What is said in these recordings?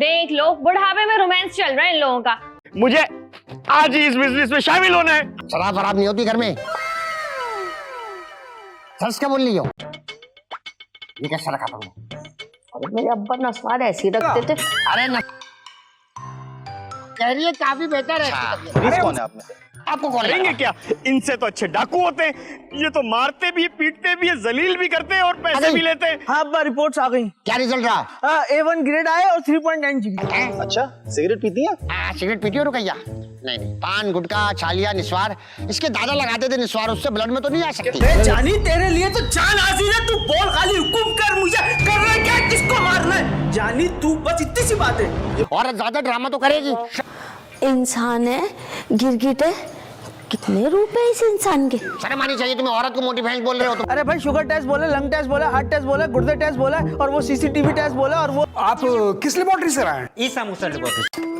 देख लो, बुढ़ापे में रोमांस चल रहा है इन लोगों का। मुझे आज ही इस बिजनेस में शामिल होना है। शराब वराब नहीं होती घर में। सच क्या बोल रही हो? ये कैसा रखा तुमने? अरे मेरे अब्बा नस्वार ऐसे ही रखते थे। अरे न कह रही है काफी बेहतर है। पुलिस कौन है आपने? आपको कौन करेंगे क्या? इनसे तो अच्छे डाकू होते हैं। ये तो मारते भी, पीटते भी, जलील भी करते हैं और पैसे भी लेते हैं। हाँ अब्बा रिपोर्ट्स आ गई। क्या रिजल्ट रहा? A1 ग्रेड आए और 3.9 GB। अच्छा, सिगरेट पीती है? सिगरेट पीती हो रुकैया? नहीं नहीं, पान गुटखा छालिया निस्वार इसके दादा लगाते थे निस्वार, उससे ब्लड में तो नहीं आ सकती। जानी तेरे लिए तो जान हाजिर है, तू बोल खाली हुकुम कर, मुझे करना क्या है, किसको मारना है? जानी तू बस इतनी सी बात है। और ज्यादा ड्रामा तो करेगी। इंसान है, गिरगिट है, कितने रूप है इस इंसान के? शर्म आनी चाहिए तुम्हें, औरत को मोटी भैंस बोल रहे हो तुम। अरे भाई शुगर टेस्ट बोला, लंग टेस्ट बोला, हार्ट टेस्ट बोला, गुर्दे टेस्ट बोला और वो CCTV टेस्ट बोला और वो आप किस लेबोरेटरी से आए हैं? ईसा मूसा लेबोरेटरी।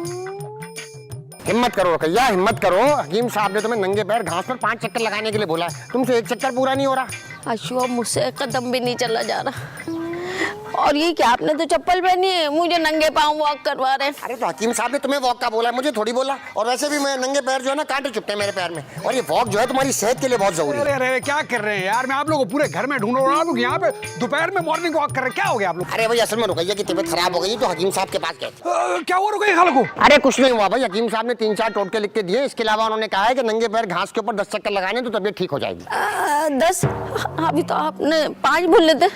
हिम्मत करो रुकैया, हिम्मत करो। हकीम साहब ने तुम्हें नंगे पैर घास पर 5 चक्कर लगाने के लिए बोला है, तुमसे 1 चक्कर पूरा नहीं हो रहा। अशु अब मुझसे कदम भी नहीं चला जा रहा। और ये क्या, आपने तो चप्पल पहनी है, मुझे नंगे पाँव वॉक करवा रहे हैं। अरे तो हकीम साहब ने तुम्हें वॉक का बोला है, मुझे थोड़ी बोला। और वैसे भी मैं नंगे पैर जो है ना कांटे चुभते हैं मेरे पैर में, और ये वॉक जो है तुम्हारी सेहत के लिए बहुत जरूरी है। अरे क्या कर रहे हैं यार, मैं आप लोगों को पूरे घर में ढूंढ रहा हूँ, यहाँ पे दोपहर में मॉर्निंग वॉक कर रहे हैं, क्या हो गया आप लोग? अरे भाई असल में रुकैया की तबीयत खराब हो गई तो हकीम साहब के पास गए थे। क्या हुआ रुकैया खाला को? अरे कुछ नहीं हुआ भाई, हकीम साहब ने 3-4 टोटके लिख के दिए। इसके अलावा उन्होंने कहा है कि नंगे पैर घास के ऊपर 10 चक्कर लगाने तो तबीयत ठीक हो जाएगी। 10? अभी तो आपने 5 बोले थे।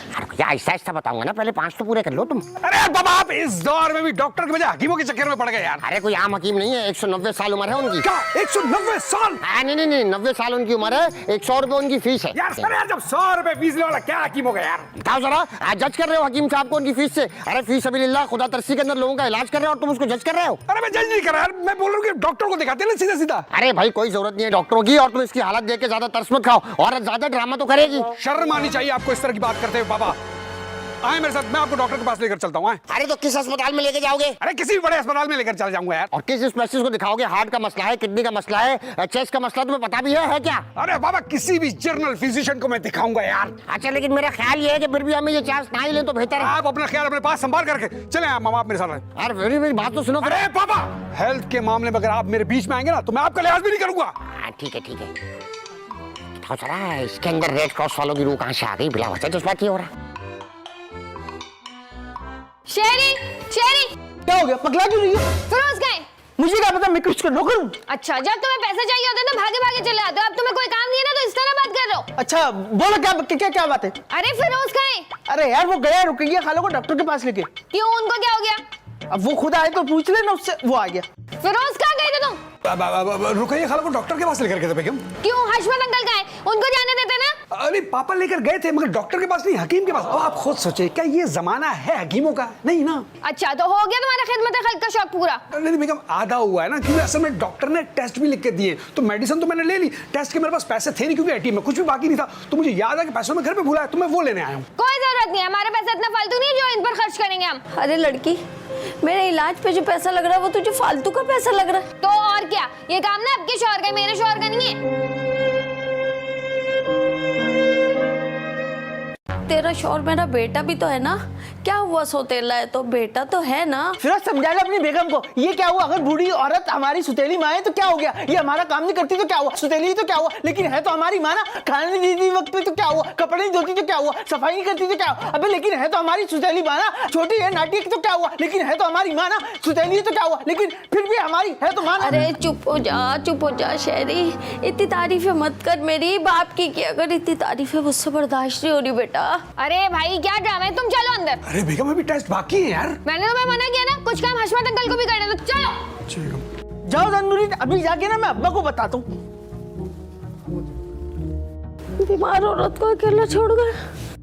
ऐसा ऐसा बताऊंगा ना, पहले 5 तो पूरे कर लो तुम। अरे बाबा आप इस दौर में भी डॉक्टर के बजाय हकीमों के चक्कर में पड़ गए यार। अरे कोई आम हकीम नहीं है, 190 साल उम्र है उनकी। क्या 190 साल? नहीं 90 साल उनकी उम्र है, 100 रुपए उनकी फीस है। यार सर यार, जब 100 रुपए फीस लेने वाला क्या हकीम हो गया यार? बताओ जरा, आज जज कर रहे हो हकीम साहब को उनकी फीस से? अरे फीस सबिलिल्लाह, खुदा तरसी के अंदर लोगों का इलाज कर रहे हो और तुम उसको जज कर रहे हो? अरे मैं जज नहीं कर रहा यार, मैं बोल रहा हूँ कि डॉक्टर को दिखाते ना सीधा सीधा। अरे भाई कोई जरूरत नहीं है डॉक्टरों की, और तुम इसकी हालत देख के ज्यादा तरस मत खाओ, और ज्यादा ड्रामा तो करेगी। शर्म आनी चाहिए आपको इस तरह की बात करते हुए। बाबा आए मेरे साथ, मैं आपको डॉक्टर के पास लेकर चलता हूँ। अरे तो किस अस्पताल में लेके जाओगे? अरे किसी भी बड़े अस्पताल में लेकर चल जाऊंगा यार। और किस स्पेशलिस्ट को दिखाओगे? हार्ट का मसला है, किडनी का मसला है, चेस्ट का मसला, तुम्हें पता भी है क्या? अरे बाबा किसी भी जर्नल फिजिशियन को मैं दिखाऊंगा यार। अच्छा लेकिन मेरा ख्याल ये है कि फिर भी हमें ये चांस ना ही ले तो बेहतर है। आप अपना ख्याल अपने पास संभाल करके चले आप मामा, आप मेरे साथ आए। यार मेरी बात तो सुनो। अरे पापा, हेल्थ के मामले में अगर आप मेरे बीच में आएंगे ना तो मैं आपका लिहाज भी नहीं करूंगा। ठीक है इसके अंदर रेड क्रॉस वालों की रूह कहाँ से आ गई? बिला वजह जज्बात ही हो रहा। शेरी क्या हो गया, पगला क्यों रही हो? फिरोज गए। मुझे क्या पता, मैं कुछ नौकर हूँ। अच्छा, जब तुम्हें पैसे चाहिए होते तो भागे भागे चले आते हो, अब तुम्हें कोई काम नहीं है ना तो इस तरह बात कर रहे हो। अच्छा बोलो क्या बात है? अरे फिरोज गए। अरे यार वो गया रुकैया खाला को डॉक्टर के पास लेके। क्यों, उनको क्या हो गया? अब वो खुद आए तो पूछ लेना उससे, वो आ गया। फिरोज कहाँ गए थे तुम? रुकैया खाला को डॉक्टर के पास लेकर गए थे बेगम। क्यों, हशमत अंकल कहाँ है? उनको जाने देते ना। अरे पापा लेकर गए थे मगर डॉक्टर के पास नहीं, हकीम के पास। अब आप खुद सोचे, क्या ये जमाना है हकीमों का? नहीं ना। अच्छा तो हो गया तुम्हारा खिदमत खल्क का शौक पूरा? नहीं बेगम, आधा हुआ है ना, क्योंकि असल में डॉक्टर ने टेस्ट भी लिख के दिए, तो मेडिसिन तो मैंने ले ली। टेस्ट के मेरे पास पैसे थे नहीं क्योंकि ATM में कुछ भी बाकी नहीं था, तो मुझे याद है कि पैसों में घर पे भूला है, तो मैं वो लेने आया हूँ। कोई जरूरत नहीं है, हमारे पैसे इतना फालतू नहीं है जो इन पर खर्च करेंगे हम। अरे लड़की, मेरे इलाज पे जो पैसा लग रहा है वो तुझे फालतू का पैसा लग रहा है। तो और क्या, ये काम ना आपके शौहर का, मेरे शौहर का नहीं है। तेरा शौहर मेरा बेटा भी तो है ना, क्या हुआ सोतेला है तो बेटा तो है ना। फिर समझा ले अपनी बेगम को, ये क्या हुआ? अगर बूढ़ी औरत हमारी सुतेली माँ है तो क्या हो गया? ये हमारा काम नहीं करती तो क्या हुआ? सुतेली तो क्या हुआ, लेकिन है तो हमारी माँ ना। खाना नहीं देती वक्त पे तो क्या हुआ? कपड़े नहीं धोती तो क्या हुआ? सफाई नहीं करती तो क्या हुआ? अबे लेकिन है तो हमारी सुतेली माँ ना। छोटी है नाटी तो क्या हुआ, लेकिन है तो हमारी माँ ना। सुतेली तो क्या हुआ, लेकिन फिर भी हमारी है तो माँ ना। अरे चुप हो जा शहरी, इतनी तारीफें मत कर मेरी बाप की, अगर इतनी तारीफें मुझसे बर्दाश्त नहीं हो रही बेटा। अरे भाई क्या ड्रामा है, तुम चलो अंदर। अरे बेगम अभी टेस्ट बाकी है यार। मैंने तुम्हें मना किया ना, कुछ काम हशमत अंकल को भी करना, तो चलो। जाओ तंदूरी, अभी जाके ना मैं अब्बा को बताता हूँ। बीमार औरत को अकेला छोड़ गए।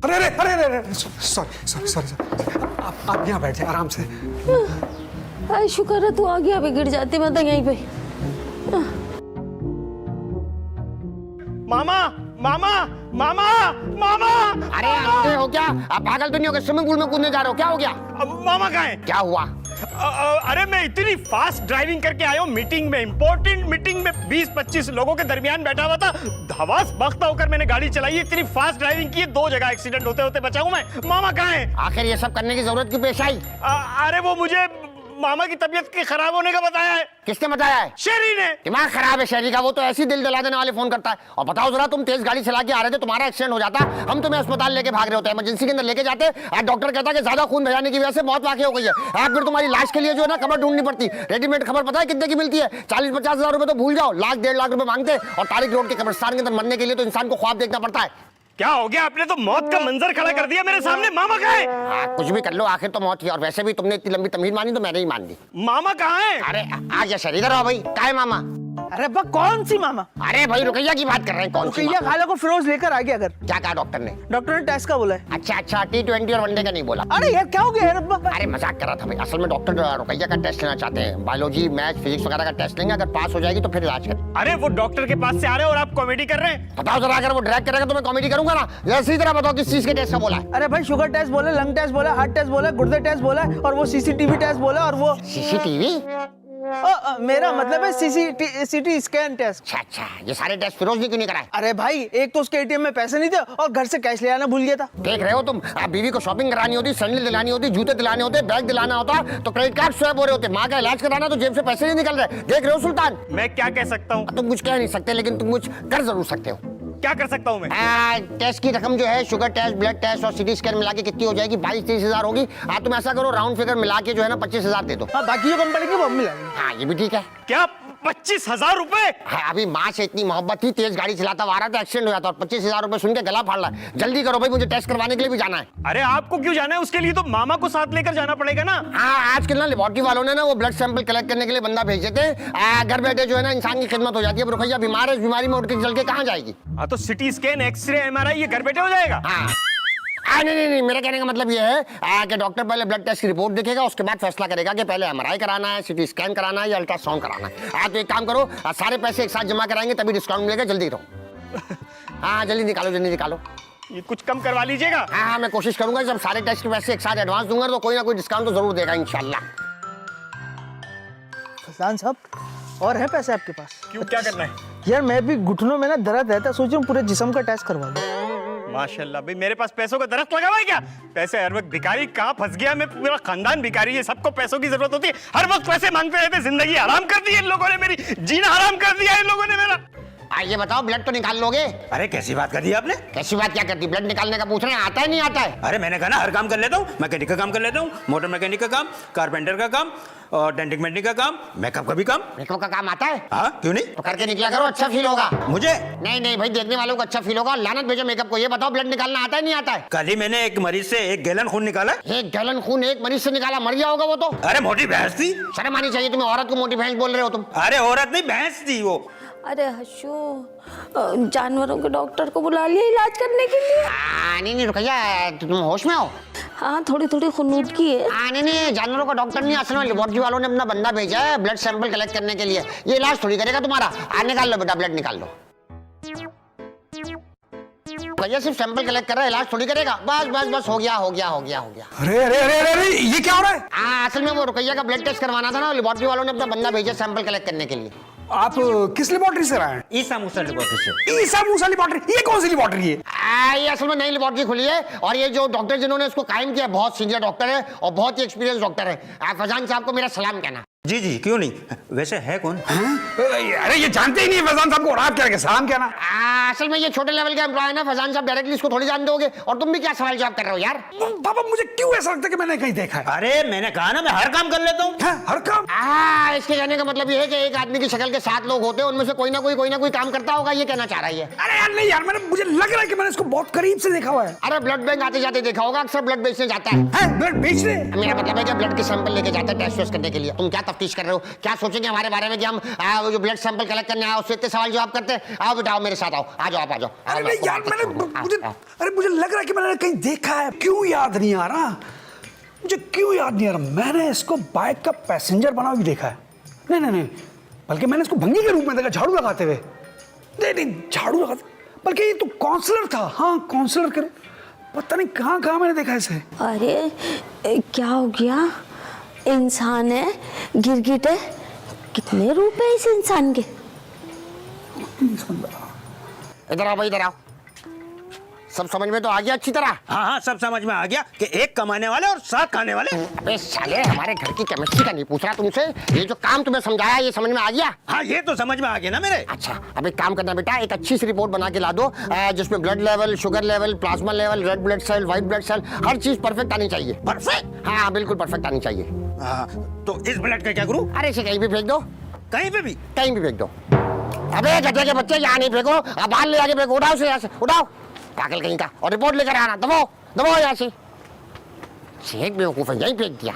अरे सॉरी आप यहाँ बैठ जाए आराम से। अरे शुक्र है तू आ गया, अभी गिर जाती मैं तो यहीं पे। मामा। अरे अंधे हो क्या? आप पागल तो नहीं हो गए? स्विमिंग पूल में कूदने जा रहे हो? क्या हो गया? मामा कहाँ है? क्या हुआ? अरे मैं इतनी फास्ट ड्राइविंग करके आया हूँ, मीटिंग में, इंपॉर्टेंट मीटिंग में 20-25 लोगों के दरमियान बैठा हुआ था, हवास बख्ता होकर मैंने गाड़ी चलाई है, इतनी फास्ट ड्राइविंग की, 2 जगह एक्सीडेंट होते होते बचा हूँ मैं। मामा कहाँ है? आखिर ये सब करने की जरूरत क्यों पेश आई? अरे वो मुझे मामा की तबीयत के खराब होने का बताया है। किसने बताया है? शेरी ने। दिमाग खराब है शहरी का, वो तो ऐसी दिल जला देने वाले फोन करता है। और बताओ जरा, तुम तेज गाड़ी चला के आ रहे थे, तुम्हारा एक्सीडेंट हो जाता, हम तुम्हें अस्पताल लेके भाग रहे होते, इमरजेंसी के अंदर लेके जाते, आज डॉक्टर कहता है कि ज्यादा खून बहाने की वजह से मौत वाकई हो गई है। आज फिर तुम्हारी लाश के लिए जो है ना खबर ढूंढनी पड़ती। रेडीमेड खबर पता है कितने की मिलती है? 40-50 हजार रुपए तो भूल जाओ, लाख 1.5 लाख रुपए मांगते। और तारिक रोड के कब्रिस्तान के अंदर मरने के लिए तो इंसान को ख्वाब देखना पड़ता है। क्या हो गया? आपने तो मौत का मंजर खड़ा कर दिया मेरे सामने। मामा कहाँ है? कुछ भी कर लो, आखिर तो मौत ही। और वैसे भी तुमने इतनी लंबी तमीज मानी तो मैंने ही मान दी। मामा कहाँ है? अरे आ गया शरीर, आओ भाई। क्या है मामा? अरे बा कौन सी मामा? अरे भाई रुकैया की बात कर रहे हैं। कौन सी रुकैया मामा? खाला को फिरोज लेकर आ गया घर। क्या कहा डॉक्टर ने? डॉक्टर ने टेस्ट का बोला है। अच्छा, T20 और वनडे का नहीं बोला। अरे यार क्या हो गया है रब्बा? अरे मजाक कर रहा था भाई। असल में डॉक्टर रुकैया का टेस्ट लेना चाहते हैं, बायोलॉजी, मैथ्स, फिजिक्स वगैरह का टेस्ट लेंगे। अगर पास हो जाएगी तो फिर इलाज करें। अरे वो डॉक्टर के पास से आ रहे हैं और आप कॉमेडी कर रहे हैं। बताओ जरा, अगर वो ड्रैग करेगा तो मैं कॉमेडी करूंगा ना। जैसी तरह बताओ किस चीज के टेस्ट का बोला है? अरे भाई शुगर टेस्ट बोला, लंग टेस्ट बोला, हार्ट टेस्ट बोला, गुर्दे टेस्ट बोला और वो सीसीटीवी टेस्ट बोला और वो सीसीटीवी? मेरा मतलब है सीटी स्कैन टेस्ट। अच्छा, ये सारे टेस्ट फिरोज ने क्यों नहीं कराए? अरे भाई एक तो उसके एटीएम में पैसे नहीं थे और घर से कैश ले आना भूल गया था। देख रहे हो तुम, आप बीवी को शॉपिंग करानी होती, सैंडल दिलानी होती, जूते दिलाने होते, बैग दिलाना होता तो क्रेडिट कार्ड स्वैप हो रहे होते। माँ का इलाज कराना तो जेब से पैसे नहीं निकल रहे। देख रहे हो सुल्तान? मैं क्या कह सकता हूँ? तुम कुछ कह नहीं सकते, लेकिन तुम कुछ कर जरूर सकते हो। क्या कर सकता हूँ मैं? टेस्ट की रकम जो है, शुगर टेस्ट, ब्लड टेस्ट और सिटी स्कैन मिला के कितनी हो जाएगी? 22-23 हजार होगी। तुम ऐसा करो, राउंड फिगर मिला के जो है ना 25 हजार दे दो। हाँ, बाकी जो कम पड़ेगी वो मिला। हाँ, ये भी ठीक है। क्या 25,000 रुपए? अभी माँ से इतनी मोहब्बत थी, तेज गाड़ी चलाता हुआ आ रहा था, एक्सीडेंट हो जाता और 25,000 रुपए सुन के गला फाड़ रहा है। जल्दी करो भाई, मुझे टेस्ट करवाने के लिए भी जाना है। अरे आपको क्यों जाना है? उसके लिए तो मामा को साथ लेकर जाना पड़ेगा ना। हाँ, आजकल ना लेबोरेटरी वालों ने ना वो ब्लड सैंपल कलेक्ट करने के लिए बंदा भेज देते हैं। घर बैठे जो है ना इंसान की खिदमत हो जाती है। रुकैया बीमार है, इस बीमारी में उठ के चल के कहाँ जाएगी? हाँ, तो सिटी स्कैन, एक्सरे, MRI ये घर बैठे हो जाएगा। हाँ, नहीं, मेरा कहने का मतलब ये है कि डॉक्टर पहले ब्लड टेस्ट की रिपोर्ट देखेगा, उसके बाद फैसला करेगा कि पहले MRI कराना है, सिटी स्कैन कराना है या अल्ट्रासाउंड कराना है। तो एक काम करो, सारे पैसे एक साथ जमा कराएंगे तभी डिस्काउंट मिलेगा। जल्दी करो। हाँ, जल्दी निकालो। ये कुछ कम करवा लीजिएगा। हाँ, मैं कोशिश करूंगा। जब सारे टेस्ट के पैसे एक साथ एडवांस दूंगा तो कोई ना कोई डिस्काउंट तो जरूर देगा इंशाल्लाह। फैजान साहब, और है पैसे आपके पास? क्यों, क्या करना है? यार मैं भी घुटनों में ना दर्द रहता है, सोच रहा हूँ पूरे जिस्म का टेस्ट करवा लूं। माशाल्लाह भाई, मेरे पास पैसों का दरख्त लगा हुआ है क्या? पैसे हर वक्त भिखारी कहाँ फंस गया मैं, पूरा खानदान भिखारी है, सबको पैसों की जरूरत होती है, हर वक्त पैसे मांगते रहते। जिंदगी हराम कर दी इन लोगों ने, मेरी जीना हराम कर दिया इन लोगों ने मेरा। ये बताओ, ब्लड तो निकाल लोगे? अरे कैसी बात कर दी आपने? कैसी बात क्या करती? ब्लड निकालने का पूछ रहे हैं, आता है नहीं आता है? अरे मैंने कहा ना हर काम कर लेता हूँ। मैकेनिक का काम कर लेता हूँ, मोटर मैकेनिक का काम, कारपेंटर का काम और डेंटिक मेंटिक का काम, मेकअप का भी काम। मेकअप का काम आता है? हाँ, क्यों नहीं? तो करके निकला करो, अच्छा फील होगा। मुझे नहीं भाई, देखने वालों को अच्छा फील होगा। लानत भेजो मेकअप को। ये बताओ, ब्लड निकालना आता है नहीं आता है? कल ही मैंने एक मरीज से 1 गैलन खून निकाला। 1 गैलन खून एक मरीज से निकाला? मर गया होगा वो तो। अरे मोटी भैंस थी। शर्म आनी चाहिए तुम्हें, औरत को मोटी भैंस बोल रहे हो तुम। अरे औरत नहीं, भैंस थी वो। अरे हशू, जानवरों के डॉक्टर को बुला लिया इलाज करने के लिए? नहीं रुकैया, तुम होश में हो? हाँ, थोड़ी खुनूदगी है। नहीं, जानवरों का डॉक्टर नहीं, असल में लेबोरेटरी वालों ने अपना बंदा भेजा है ब्लड सैंपल कलेक्ट करने के लिए। ये इलाज थोड़ी करेगा तुम्हारा। निकाल लो बेटा, ब्लड निकाल लो। भैया सिर्फ सैंपल कलेक्ट कर रहा है, इलाज थोड़ी करेगा। बस हो गया। अरे ये क्या हो रहा है? असल में वो रुकैया का ब्लड टेस्ट करवाना था ना, लेबोरेटरी वालों ने अपना बंदा भेजा सैंपल कलेक्ट करने के लिए। आप किस लेबोरेटरी से आए हैं? ईसा मूसा लेबोरेटरी से। ईसा मूसा लेबोरेटरी? ये कौन सी लेबोरेटरी है? ये असल में नई लेबोरेटरी खुली है और ये जो डॉक्टर जिन्होंने इसको कायम किया बहुत सीनियर डॉक्टर है और बहुत ही एक्सपीरियंस डॉक्टर है। फैजान साहब को मेरा सलाम कहना। जी क्यों नहीं। वैसे है कौन? अरे ये जानते ही नहीं है फैजान साहब को, और आप क्या सलाम कहना? असल में ये छोटे लेवल का एम्प्लॉय है ना फैजान साहब, डायरेक्टली इसको थोड़ी जान दोगे। और तुम भी क्या सवाल जवाब कर रहे हो यार? पापा मुझे क्यों ऐसा लगता है कि मैंने कहीं देखा है? अरे मैंने कहा ना मैं हर काम कर लेता हूँ। हर काम? इसके कहने का मतलब ये है कि एक आदमी की शक्ल के 7 लोग होते हैं, उनमें से कोई ना कोई काम करता होगा, ये कहना चाह रहा है। अरे यार नहीं यार, मुझे लग रहा है कि मैंने इसको बहुत करीब से देखा हुआ है। अरे ब्लड बैंक आते जाते देखा होगा, अक्सर ब्लड बेचने जाता है। ब्लड बेचने? मेरा मतलब है कि ब्लड के सैंपल लेके जाता है टेस्ट वेस्ट करने के लिए। तुम क्या तफ्तीश कर रहे हो? क्या सोचेंगे हमारे बारे में कि हम जो ब्लड सैंपल कलेक्ट करने आए उससे इतने सवाल जवाब करते हैं? आओ बेटा, आओ मेरे साथ, आओ, आ जाओ। अरे नहीं यार, मुझे लग रहा है कि मैंने कहीं देखा है। क्यों याद नहीं आ रहा? मैंने इसको बाइक का पैसेंजर बना हुआ देखा है। नहीं, बल्कि मैंने इसको भंगी के रूप में देखा, झाड़ू लगाते हुए। नहीं झाड़ू लगाते, बल्कि ये तो काउंसलर था। हाँ, काउंसलर करे, पता नहीं कहाँ मैंने देखा इसे। अरे क्या हो गया? इंसान है, गिरगिट है, कितने रूप है इस इंसान के? इधर आओ भाई, इधर आओ। सब समझ में तो आ गया अच्छी तरह। हाँ हाँ, सब समझ में आ गया कि एक कमाने वाले और 7 खाने वाले। अबे साले, हमारे घर की केमिस्ट्री का नहीं पूछ रहा तुमसे, ये जो काम तुम्हें समझाया ये समझ में आ गया? हाँ, ये तो समझ में आ गया ना मेरे। अच्छा, अब एक काम करना बेटा, एक अच्छी सी रिपोर्ट बना के ला दो जिसमें blood level, sugar level, plasma level, red blood cell, white blood cell, हर चीज परफेक्ट आनी चाहिए। परफेक्ट? हाँ बिल्कुल परफेक्ट आनी चाहिए। हाँ, तो इस ब्लड का क्या करूँ? अरे इसे कहीं भी फेंक दो, कहीं पे भी? कहीं भी फेंक दो। अबे गधे के बच्चे, यहाँ नहीं फेंको, अब बाहर ले जाके फेंको, उठाओ से यहाँ से, उठाओ पागल कहीं का, और रिपोर्ट लेकर आना। दबाओ दबाओ यहाँ से, एक बेवकूफ है, यहीं फेंक दिया।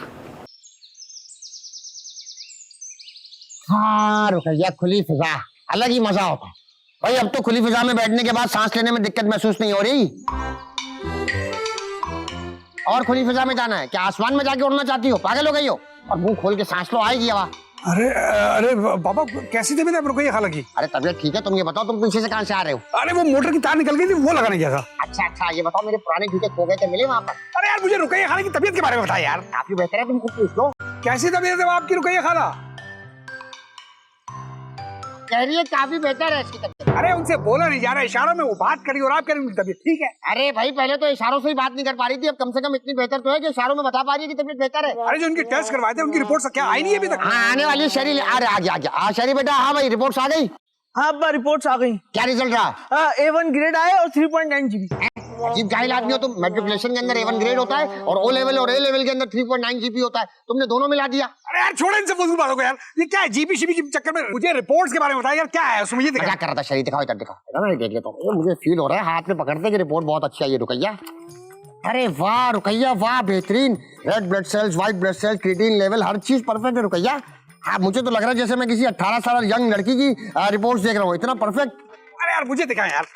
हाँ रुकैया, खुली फिजा अलग ही मजा होता है भाई। अब तो खुली फिजा में बैठने के बाद सांस लेने में दिक्कत महसूस नहीं हो रही। और खुली फिजा में जाना है क्या? आसमान में जाके उड़ना चाहती हो? पागल हो गई हो? और मुंह खोल के सांस लो, आएगी हवा। अरे अरे पापा, कैसी तबीयत है रुकैया खाला की? अरे तबीयत ठीक है, तुम ये बताओ तुम पीछे से कहाँ से आ रहे हो? अरे वो मोटर की तार निकल गई थी, वो लगाने गया था। अच्छा अच्छा, ये बताओ मेरे पुराने जूते खो गए थे, मिले वहाँ पर? अरे यार, मुझे रुकैया खाला की तबीयत के बारे में बताया यार। काफी बेहतर है, तुम खुद पूछ लो। कैसी तबीयत है आपकी रुकैया खाला? कह रही है काफी बेहतर है इसकी तबीयत। अरे उनसे बोला नहीं जा रहा, इशारों में वो बात करी और आप कह रहे हैं उनकी तबीयत ठीक है। अरे भाई, पहले तो इशारों से ही बात नहीं कर पा रही थी, अब कम से कम इतनी बेहतर तो है कि इशारों में बता पा रही है कि तबीयत बेहतर है। अरे जो उनके टेस्ट करवाए थे उनकी रिपोर्ट क्या आई नहीं है अभी तक? हाँ आने वाली है शरी। अरे आ गया हाँ शरी बेटा, हाँ भाई रिपोर्ट्स आ गई। हाँ अब्बा, रिपोर्ट्स आ गई। क्या रिजल्ट रहा? A1 ग्रेड आए और 3.9 GB। अजीब जाहिल आदमी हो तुम। मैट्रिकुलेशन के अंदर A1 ग्रेड होता है और O लेवल और A लेवल के अंदर 3.9 GB होता है, तुमने दोनों मिला दिया। अरे यार छोड़ो इनसे फजूल बातों को यार, ये क्या है जीपी शिपी के चक्कर में? मुझे रिपोर्ट्स के बारे में बताया यार, क्या है उसमें? ये क्या कर रहा था शरीर? दिखाओ इधर, दिखाओ, मैं देख लेता हूँ। मुझे फील हो रहा है हाथ में पकड़ते कि रिपोर्ट बहुत अच्छी आई है रुकैया। अरे वाह रुकैया वाह, बेहतरीन। Red blood cells, white blood cells, creatinine level, हर चीज परफेक्ट है रुकैया। हाँ मुझे तो लग रहा है जैसे मैं किसी 18 साल यंग लड़की की रिपोर्ट्स देख रहा हूँ, इतना परफेक्ट। अरे यार मुझे दिखाएं यार,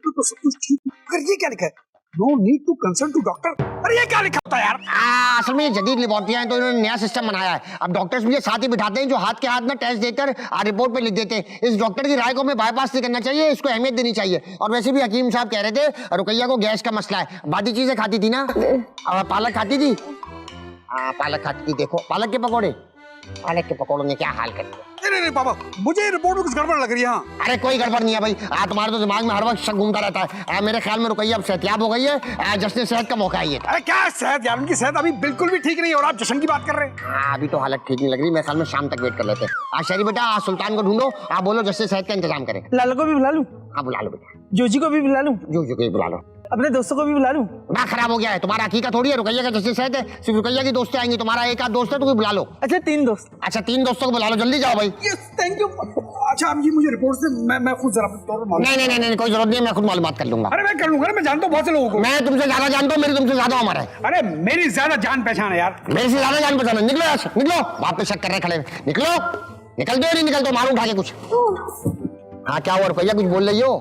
तो सब कुछ ठीक है, अगर ये क्या लिखा है? No need to consult to doctor. अरे ये क्या लिखा होता है यार? असल में ये जदीद लेबोरेटरियां हैं तो इन्होंने नया सिस्टम बनाया है। अब डॉक्टर्स भी ये साथ ही बिठाते हैं जो हाथ के हाथ में टेस्ट देकर रिपोर्ट पे लिख देते हैं। इस डॉक्टर की राय को हमें बाईपास नहीं करना चाहिए, इसको अहमियत देनी चाहिए। और वैसे भी हकीम साहब कह रहे थे रुकैया को गैस का मसला है। बाकी चीजें खाती थी ना, पालक खाती थी। पालक खाती थी, देखो पालक के पकौड़े, पालक के पकौड़ों ने क्या हाल कर दिया। नहीं पापा, मुझे रिपोर्ट में कुछ गड़बड़ लग रही है। अरे कोई गड़बड़ नहीं है भाई, तुम्हारे तो दिमाग में हर वक्त शक घूमता रहता है। मेरे ख्याल में रुकैया अब सेहतियाब हो गई है, जश्न सेहत का मौका है ये। अरे क्या सेहत यार, उनकी सेहत अभी बिल्कुल भी ठीक नहीं है और आप जश्न की बात कर रहे हैं। अभी तो हालत ठीक नहीं लग रही, मेरे ख्याल में शाम तक वेट कर लेते हैं। शरी बेटा सुल्तान को ढूंढो, आप बोलो जश्न सेहत का इंतजाम करें। लालू को भी बुला लूं? हाँ बुला लो बेटा। जोजी को भी बुला लूं? जो को बुला लो। अपने दोस्तों को भी बुला लूं? दिमाग खराब हो गया है तुम्हारा, हकीकत थोड़ी है रुकैया का जश्न सेहत है, सिर्फ रुकैया की दोस्तें आएंगी, तुम्हारा एक आध दोस्त है तो बुला लो। अच्छा 3 दोस्त? अच्छा 3 दोस्तों को बुला लो, जल्दी जाओ भाई। Thank you. अच्छा आप ये मुझे रिपोर्ट से मैं खुद जरा नहीं कोई जरूरत नहीं है, मैं खुद मालूमात कर लूंगा। अरे मैं कर लूंगा, मैं जानता हूँ बहुत से लोगों को। मैं तुमसे ज्यादा जानता हूँ, मेरी तुमसे ज्यादा उम्र है। अरे मेरी ज्यादा जान पहचान है यार। मेरे से ज्यादा जान पहचान है, निकलो यहाँ से, निकलो। बाप पे शक कर रहे खड़े, निकलो। निकलते हो नहीं निकलते हो? मारू उठा के कुछ। हाँ क्या हुआ रुपैया, कुछ बोल रही हो?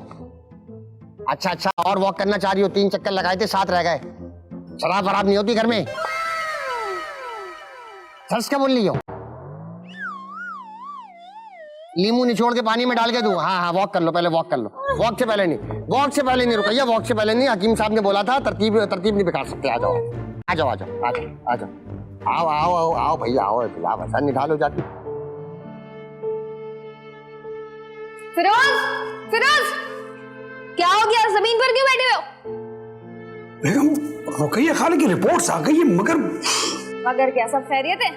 अच्छा और वॉक करना चाह रही हो? 3 चक्कर लगाए थे, 7 रह गए। शराब वराब नहीं होती घर में? सच क्या बोल रही हो? नींबू निचोड़ के पानी में डाल के दूं? हाँ वॉक कर लो, पहले वॉक कर लो। वॉक से पहले नहीं रुकैया, वॉक से पहले नहीं। हकीम साहब ने बोला था तरतीब नहीं बिगाड़ सकते। आ जाओ आओ भैया आओ, वैसा निकालो जाती। फिरोज क्या हो गया, जमीन पर क्यों बैठे हुए हो? बेगम रुकैया खाला की रिपोर्ट्स आ गई है, मगर क्या सब खैरियत है?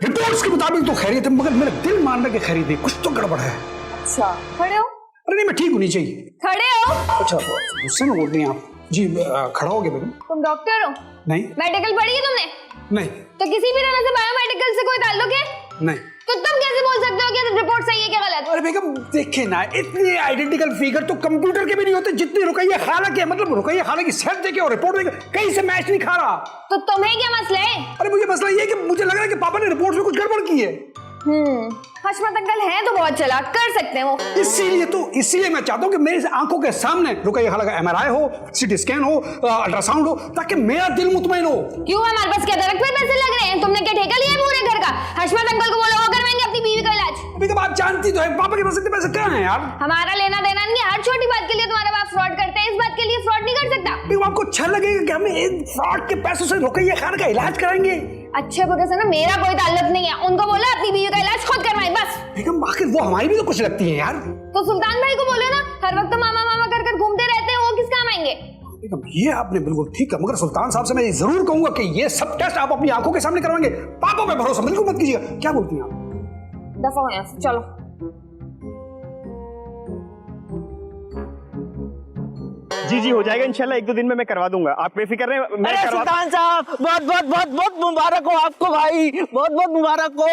रिपोर्ट्स के मुताबिक तो खैरियत है, मगर मेरा दिल मान रहा है कि खैरियत है, कुछ तो गड़बड़ है। अच्छा खड़े हो? अरे नहीं मैं ठीक होनी चाहिए। खड़े हो? अच्छा गुस्से में बोल रही हैं आप जी? खड़ा हो गया बेगम। तुम डॉक्टर हो? नहीं। मेडिकल पढ़ी है तुमने? नहीं। तो किसी भी तरह से बायोमेडिकल से कोई ताल्लुक है? नहीं। तो तुम कैसे बोल सकते हो कि रिपोर्ट सही है क्या गलत? अरे बेगम देखे ना, इतने आइडेंटिकल फिगर तो कंप्यूटर के भी नहीं होते जितनी रुकैया खाला के। मतलब रुकैया खाला की सेहत देखे और रिपोर्ट देखे कहीं से मैच नहीं खा रहा। तो तुम्हें क्या मसला है? अरे मुझे मसला ये है कि मुझे लग रहा है कि पापा ने रिपोर्ट में कुछ गड़बड़ की है। हशमत अंकल हैं तो बहुत चालाक, कर सकते हैं वो। इसीलिए मैं चाहता हूँ कि मेरी आंखों के सामने रुकैया खाला का MRI हो, CT स्कैन हो, अल्ट्रासाउंड हो, ताकि मेरा दिल मुतमईन हो। क्यों हमारे पास क्या दरख्त पे पैसे लग रहे हैं? तुमने क्या ठेका लिया है पूरे घर का? हशमत अंकल को बोलो वो करवाएंगे अपनी बीवी का इलाज। बेगम आप जानती तो है पापा के पास इतने पैसे कहाँ हैं यार? हमारा लेना देना नहीं है, हर छोटी बात के लिए तुम्हारा बाप फ्रॉड करता है, इस बात के लिए फ्रॉड नहीं कर सकता। लेकिन आपको अच्छा लगेगा कि हम इन फ्रॉड के पैसों से रुकैया खान का इलाज कराएंगे? अच्छे बुरे से ना मेरा कोई ताल्लुक नहीं है, उनको बोला अपनी बीवी का इलाज खुद करवाएं बस। बेगम आखिर वो हमारी भी तो कुछ लगती है यार। तो सुल्तान भाई को बोलो ना, हर वक्त तो मामा मामा कर कर घूमते रहते हैं, वो किस काम आएंगे? बेगम ये आपने बिल्कुल ठीक है, मगर सुल्तान साहब से मैं ये जरूर कहूंगा कि ये सब टेस्ट आप अपनी आंखों के सामने करवाएंगे। पापों पे भरोसा बिल्कुल मत कीजिएगा। क्या बोलती हैं आप? दफा हो यहाँ से, चलो। जी जी हो जाएगा इंशाल्लाह, 1-2 दिन में मैं करवा दूंगा, आप बेफिक्र रहें, मैं अरे करवा। सुल्तान साहब बहुत बहुत बहुत बहुत मुबारक हो आपको भाई, बहुत बहुत मुबारक हो।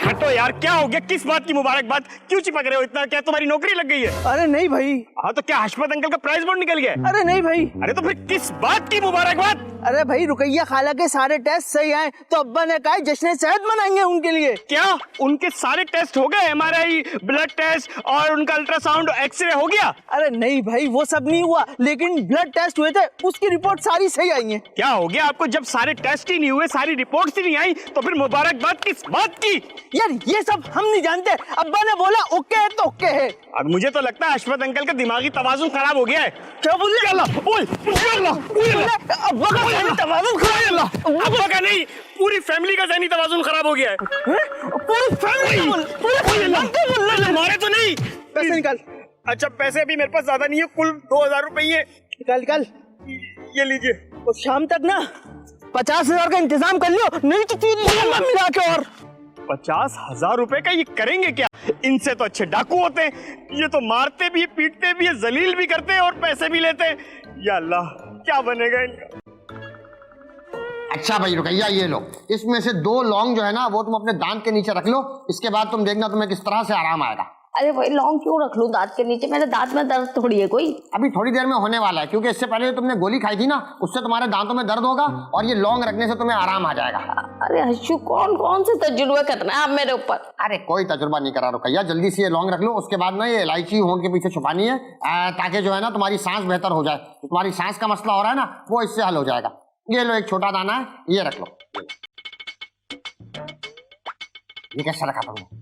हटो यार, क्या हो गया? किस बात की मुबारकबाद? क्यों चिपक रहे हो इतना? क्या तुम्हारी नौकरी लग गई है? अरे नहीं भाई। हाँ तो क्या हशमत अंकल का प्राइज बोर्ड निकल गया है? अरे नहीं भाई। अरे तो फिर किस बात की मुबारकबाद? अरे भाई रुकैया खाला के सारे टेस्ट सही आए तो अब्बा ने कहा जश्न सेहत मनाएंगे उनके लिए। क्या उनके सारे टेस्ट हो गए? MRI, ब्लड टेस्ट और उनका अल्ट्रासाउंड, एक्सरे हो गया? अरे नहीं भाई वो सब नहीं हुआ, लेकिन ब्लड टेस्ट हुए थे उसकी रिपोर्ट सारी सही आई है। क्या हो गया आपको? जब सारे टेस्ट ही नहीं हुए, सारी रिपोर्ट्स ही नहीं आई, तो फिर मुबारकबाद किस बात की? यार ये सब हम नहीं जानते, अब्बा ने बोला ओके है तो ओके है। अब मुझे तो लगता है हशमत अंकल का दिमागी तवाजुन खराब हो गया है। क्या बोल रहे? अब्बा का ज़हनी तवाजुन खराब, अब्बा का नहीं, पूरी फैमिली का ज़हनी तवाजुन खराब हो गया है। पूरी फैमिली हमारे तो नहीं। पैसे निकाल। अच्छा पैसे अभी मेरे पास ज्यादा नहीं है, कुल 2000 रुपए ही है। निकाल निकाल। ये लीजिए। और शाम तक ना 50,000 का इंतजाम कर लियो, नहीं तो 3 मिला के। और 50,000 रुपए का ये करेंगे क्या? इनसे तो अच्छे डाकू होते हैं, ये तो मारते भी, पीटते भी, जलील भी करते हैं और पैसे भी लेते हैं। या अल्लाह क्या बनेगा इनका? अच्छा भाई रुकैया ये लो, इसमें से 2 लौंग जो है ना वो तुम अपने दांत के नीचे रख लो, इसके बाद तुम देखना तुम्हें किस तरह से आराम आएगा। अरे भाई लौंग क्यों रख लूं दांत के नीचे? मेरे दांत में दर्द थोड़ी है कोई। अभी थोड़ी देर में होने वाला है, क्योंकि इससे पहले जो तुमने गोली खाई थी ना उससे तुम्हारे दांतों में दर्द होगा और ये लौंग रखने से तुम्हें आराम आ जाएगा। अरे हशू कौन कौन से तजुर्बे करना है आप मेरे ऊपर? अरे कोई तजुर्बा नहीं करा रुकैया, जल्दी से ये लौंग रख लो, उसके बाद ना ये इलायची होंठ के पीछे छुपानी है ताकि जो है ना तुम्हारी सांस बेहतर हो जाए। तो तुम्हारी सांस का मसला हो रहा है ना वो इससे हल हो जाएगा। ये लो एक छोटा दाना है, ये रख लो। ये कैसा रखा तुमने?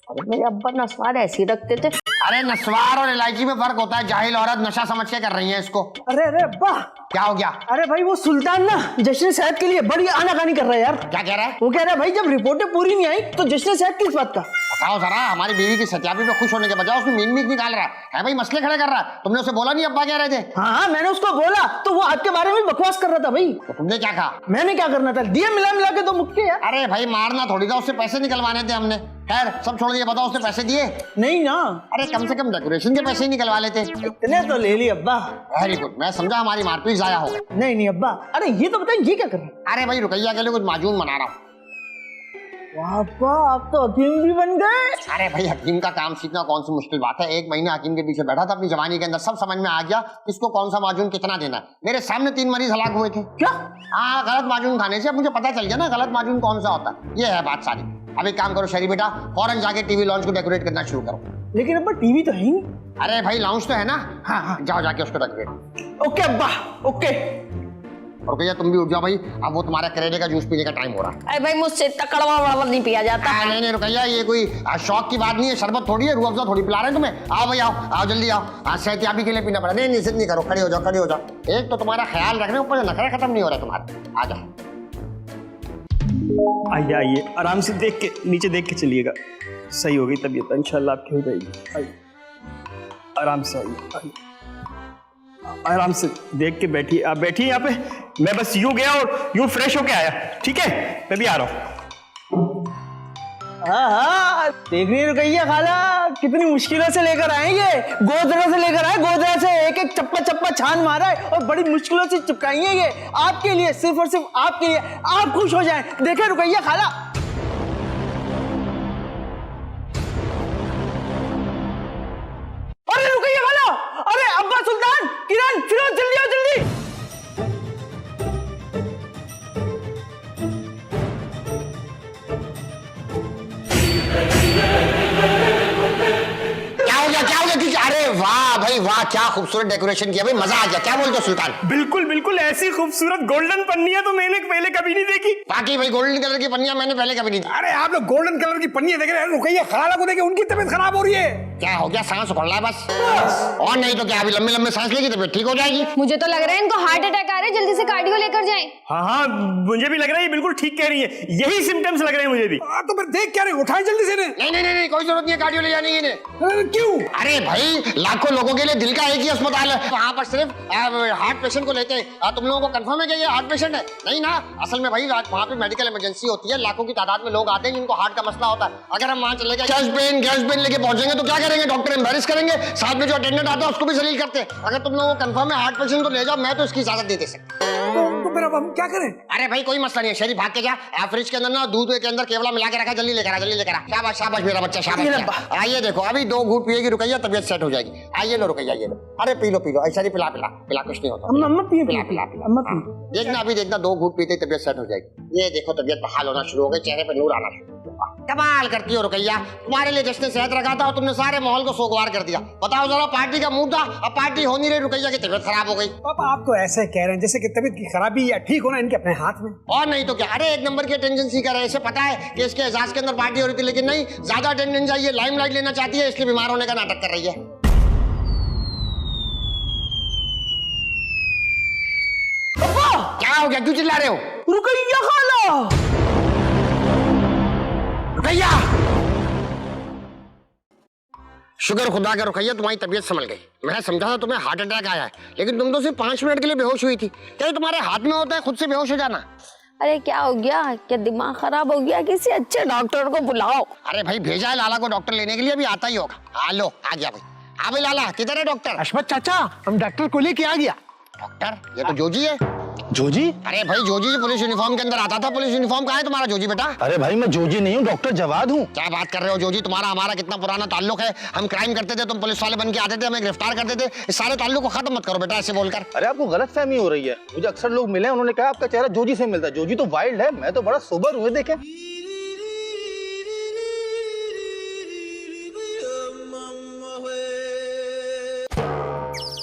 अरे मेरे अब्बा नस्वार ऐसे ही रखते थे। अरे नस्वार और इलायची में फर्क होता है, जाहिल औरत नशा समझ के कर रही है इसको। अरे अरे अब्बा क्या हो गया? अरे भाई वो सुल्तान ना जश्न सेहत के लिए बड़ी आनाकानी कर रहा है यार। क्या कह रहा है? वो कह रहा है भाई जब रिपोर्टें पूरी नहीं आई तो जश्न सेहत किस बात का? बताओ जरा, हमारी बीवी की सत्यापी पे खुश होने के बजाय उसमें मीन मीन निकाल रहा है भाई, मसले खड़े कर रहा है। तुमने उसे बोला नहीं अब्बा कह रहे थे? हाँ मैंने उसको बोला तो वो आपके बारे में बकवास कर रहा था भाई। तो तुमने क्या कहा? मैंने क्या करना था, दिए मिला मिला के 2 मुक्के यार। अरे भाई मारना थोड़ी था, उससे पैसे निकलवाने थे हमने। खैर सब छोड़ दिए, बताओ उसने पैसे दिए? नहीं ना। अरे कम से कम डेकोरेशन के पैसे ही निकलवा लेते। इतने तो ले ली अब्बा। वेरी गुड, मैं समझा हमारी मारपीट जाया हो गई। नहीं नहीं अब्बा, अरे ये तो बताइए ये क्या कर रहे हैं? अरे भाई रुकैया के लिए कुछ माजून बना रहा हूँ। वाह अब्बा आप तो हकीम भी बन गए। अरे भाई हकीम का काम सीखना कौन सी मुश्किल बात है, 1 महीना हकीम के पीछे बैठा था, अपनी जवानी के अंदर सब समझ में आ गया किसको कौन सा माजून कितना देना है। मेरे सामने 3 मरीज हलाक हुए थे। क्या? हाँ गलत माजून खाने से अब मुझे पता चल गया ना गलत माजून कौन सा होता है। ये है बात सारी। अब एक काम करो शरीफ बेटा, फौरन जाके टीवी लॉन्च को डेकोरेट करना शुरू करो। लेकिन अब्बा टीवी तो है ही नहीं। अरे भाई लॉन्च तो है ना। हाँ हाँ जाओ जाके उसको डेकोरेट। ओके अब्बा ओके। रुकैया तुम भी उठ जाओ भाई, अब वो तुम्हारे करेले का जूस पीने का टाइम हो रहा है। अरे भाई मुझसे इतना कड़वा वड़वा नहीं पिया जाता। नहीं नहीं रुकैया, ये कोई शौक की बात नहीं है, शरबत थोड़ी है, रूह अफ़ज़ा थोड़ी पिला रहे हैं तुम्हें। आओ भाई आओ जल्दी आओ, सेहतियाबी के लिए पीना पड़ा। नहीं निषेध नहीं करो, खड़े हो जाओ खड़े हो जाओ। एक तो तुम्हारा ख्याल रखने ऊपर से नखरा खत्म नहीं हो रहा तुम्हारा। आ जाओ आइए आइए, आराम से देख के, नीचे देख के चलिएगा। सही हो गई तबीयत इंशाल्लाह आपकी हो जाएगी। आइए आराम से आइए, आराम से देख के बैठिए। आप बैठिए यहाँ पे, मैं बस यूं गया और यूं फ्रेश होके आया। ठीक है मैं भी आ रहा हूँ। हाँ देख रही रुकैया खाला कितनी मुश्किलों से लेकर आए, ये गोदरा से लेकर आए, गोदरा से एक एक चप्पा चप्पा छान मारा है और बड़ी मुश्किलों से चिपकाई है ये आपके लिए, सिर्फ और सिर्फ आपके लिए। आप खुश हो जाएं। देखे रुकैया खाला, अरे रुकैया खाला, अरे अब्बा सुल्तान किरण फिरोज जल्दी आओ जल्दी। क्या हो गया? अरे वाह भाई वाह, वाह क्या खूबसूरत डेकोरेशन किया भाई, मजा आ गया। क्या बोलते हो सुल्तान? बिल्कुल बिल्कुल, ऐसी खूबसूरत गोल्डन पन्नियां तो मैंने पहले कभी नहीं देखी। बाकी भाई गोल्डन कलर की पन्नियां मैंने पहले कभी नहीं देखी। अरे आप लोग गोल्डन कलर की पन्नियां देख रहे हैं, रुकैया खाला को देखे उनकी तबीयत खराब हो रही है। क्या हो गया, सांस उखड़ रहा है बस, और नहीं तो क्या, अभी लंबे लंबे सांस लेगी तबीयत ठीक हो जाएगी। मुझे तो लग रहा है इनको हार्ट अटैक आ रहा है, जल्दी से कार्डियो लेकर जाएं। हाँ हाँ, मुझे भी लग रहा है, ये बिल्कुल ठीक कह रही है, यही सिम्टम्स लग रहे हैं मुझे भी। तो फिर देख क्या रहे, उठाए जल्दी से। नहीं, कोई जरूरत नहीं है कार्डियो ले जाने की। क्यों? अरे भाई लाखों लोगों के लिए दिल का एक ही अस्पताल है, वहाँ पर सिर्फ हार्ट पेशेंट को लेते हैं। तुम लोगों को कंफर्म है कि ये हार्ट पेशेंट है? नहीं ना, असल में भाई वहाँ पे मेडिकल इमरजेंसी होती है, लाखों की तादाद में लोग आते हैं जिनको हार्ट का मसला होता है। अगर हम वहाँ चले गए चेस्ट पेन लेके पहुंचेंगे तो क्या करेंगे, डॉक्टर एम्बैरेस करेंगे, साथ में जो अटेंडेंट आता है उसको भी जलील करते हैं। अगर तुम लोगों को कंफर्म है हार्ट पेशेंट तो ले जाओ, मैं तो इसकी इजाजत दे सकता। तो फिर अब हम क्या करें? अरे भाई कोई मसला नहीं है, शरीफ भाग के जा, फ्रिज के अंदर ना दूध के अंदर केवला मिला के रखा, जल्दी लेकर आ। शाबाश शाबाश मेरा बच्चा, शाबाश। आइए देखो, अभी 2 घूंट पिएगी रुकैया, तबीयत सेट हो जाएगी। आइए लो रुकैया, ये लो। अरे पी लो ऐसा नहीं, पिला कुछ नहीं होता। अम्मा पिए, पिला। देखना अभी देखना, 2 घूंट पीते ही तबीयत सेट हो जाएगी। ये देखो तबीयत बहाल होना शुरू हो गई, चेहरे पे नूर आना शुरू। कमाल करती हो रुकैया, तुम्हारे लिए जश्न सेहत रखा था और तुमने सारे माहौल को सोगवार कर दिया। बताओ जरा, पार्टी का मूड था, अब पार्टी हो नहीं रही, रुकैया की तबीयत खराब हो गई। पापा आप तो ऐसे कह रहे हैं जैसे कि तबीयत की खराबी या ठीक होना इनके अपने हाथ में। और नहीं तो क्या, अरे 1 नंबर की अटेंडेंस सीकर है, इसे पता है कि इसके एजाज के अंदर पार्टी हो रही थी, लेकिन नहीं, ज्यादा अटेंडेंस चाहिए, लाइमलाइट लेना चाहती है, इसलिए बीमार होने का नाटक कर रही है। क्या हो गया, क्यों चिल्ला रहे हो? रुकैया खाला, रुकैया, शुक्र खुदा का रुकैया तुम्हारी तबीयत संभल गई। मैं समझा था तुम्हें हार्ट अटैक आया है, लेकिन तुम तो सिर्फ 5 मिनट के लिए बेहोश हुई थी। क्या तुम्हारे हाथ में होता है खुद से बेहोश हो जाना? अरे क्या हो गया, क्या दिमाग खराब हो गया? किसी अच्छे डॉक्टर को बुलाओ। अरे भाई भेजा है लाला को डॉक्टर लेने के लिए, अभी आता ही होगा। हाँ लो आ गया भाई। हाँ भाई लाला, किधर है डॉक्टर? अशमत चाचा, हम डॉक्टर को लेके आ गया। डॉक्टर? ये तो जोजी है। जोजी? अरे भाई जोजी जो पुलिस यूनिफॉर्म के अंदर आता था, पुलिस यूनिफॉर्म कहाँ है तुम्हारा जोजी बेटा? अरे भाई मैं जोजी नहीं हूँ, डॉक्टर जवाद हूँ। क्या बात कर रहे हो जोजी, तुम्हारा हमारा कितना पुराना ताल्लुक है। हम क्राइम करते थे, तुम पुलिस वाले बन के आते थे, हमें गिरफ्तार करते थे। इस सारे ताल्लुक को खत्म मत करो बेटा ऐसे बोलकर। अरे आपको गलतफहमी हो रही है, मुझे अक्सर लोग मिले, उन्होंने कहा आपका चेहरा जोजी से मिलता है। जोजी तो वाइल्ड है, मैं तो बड़ा सोबर हुए देखे।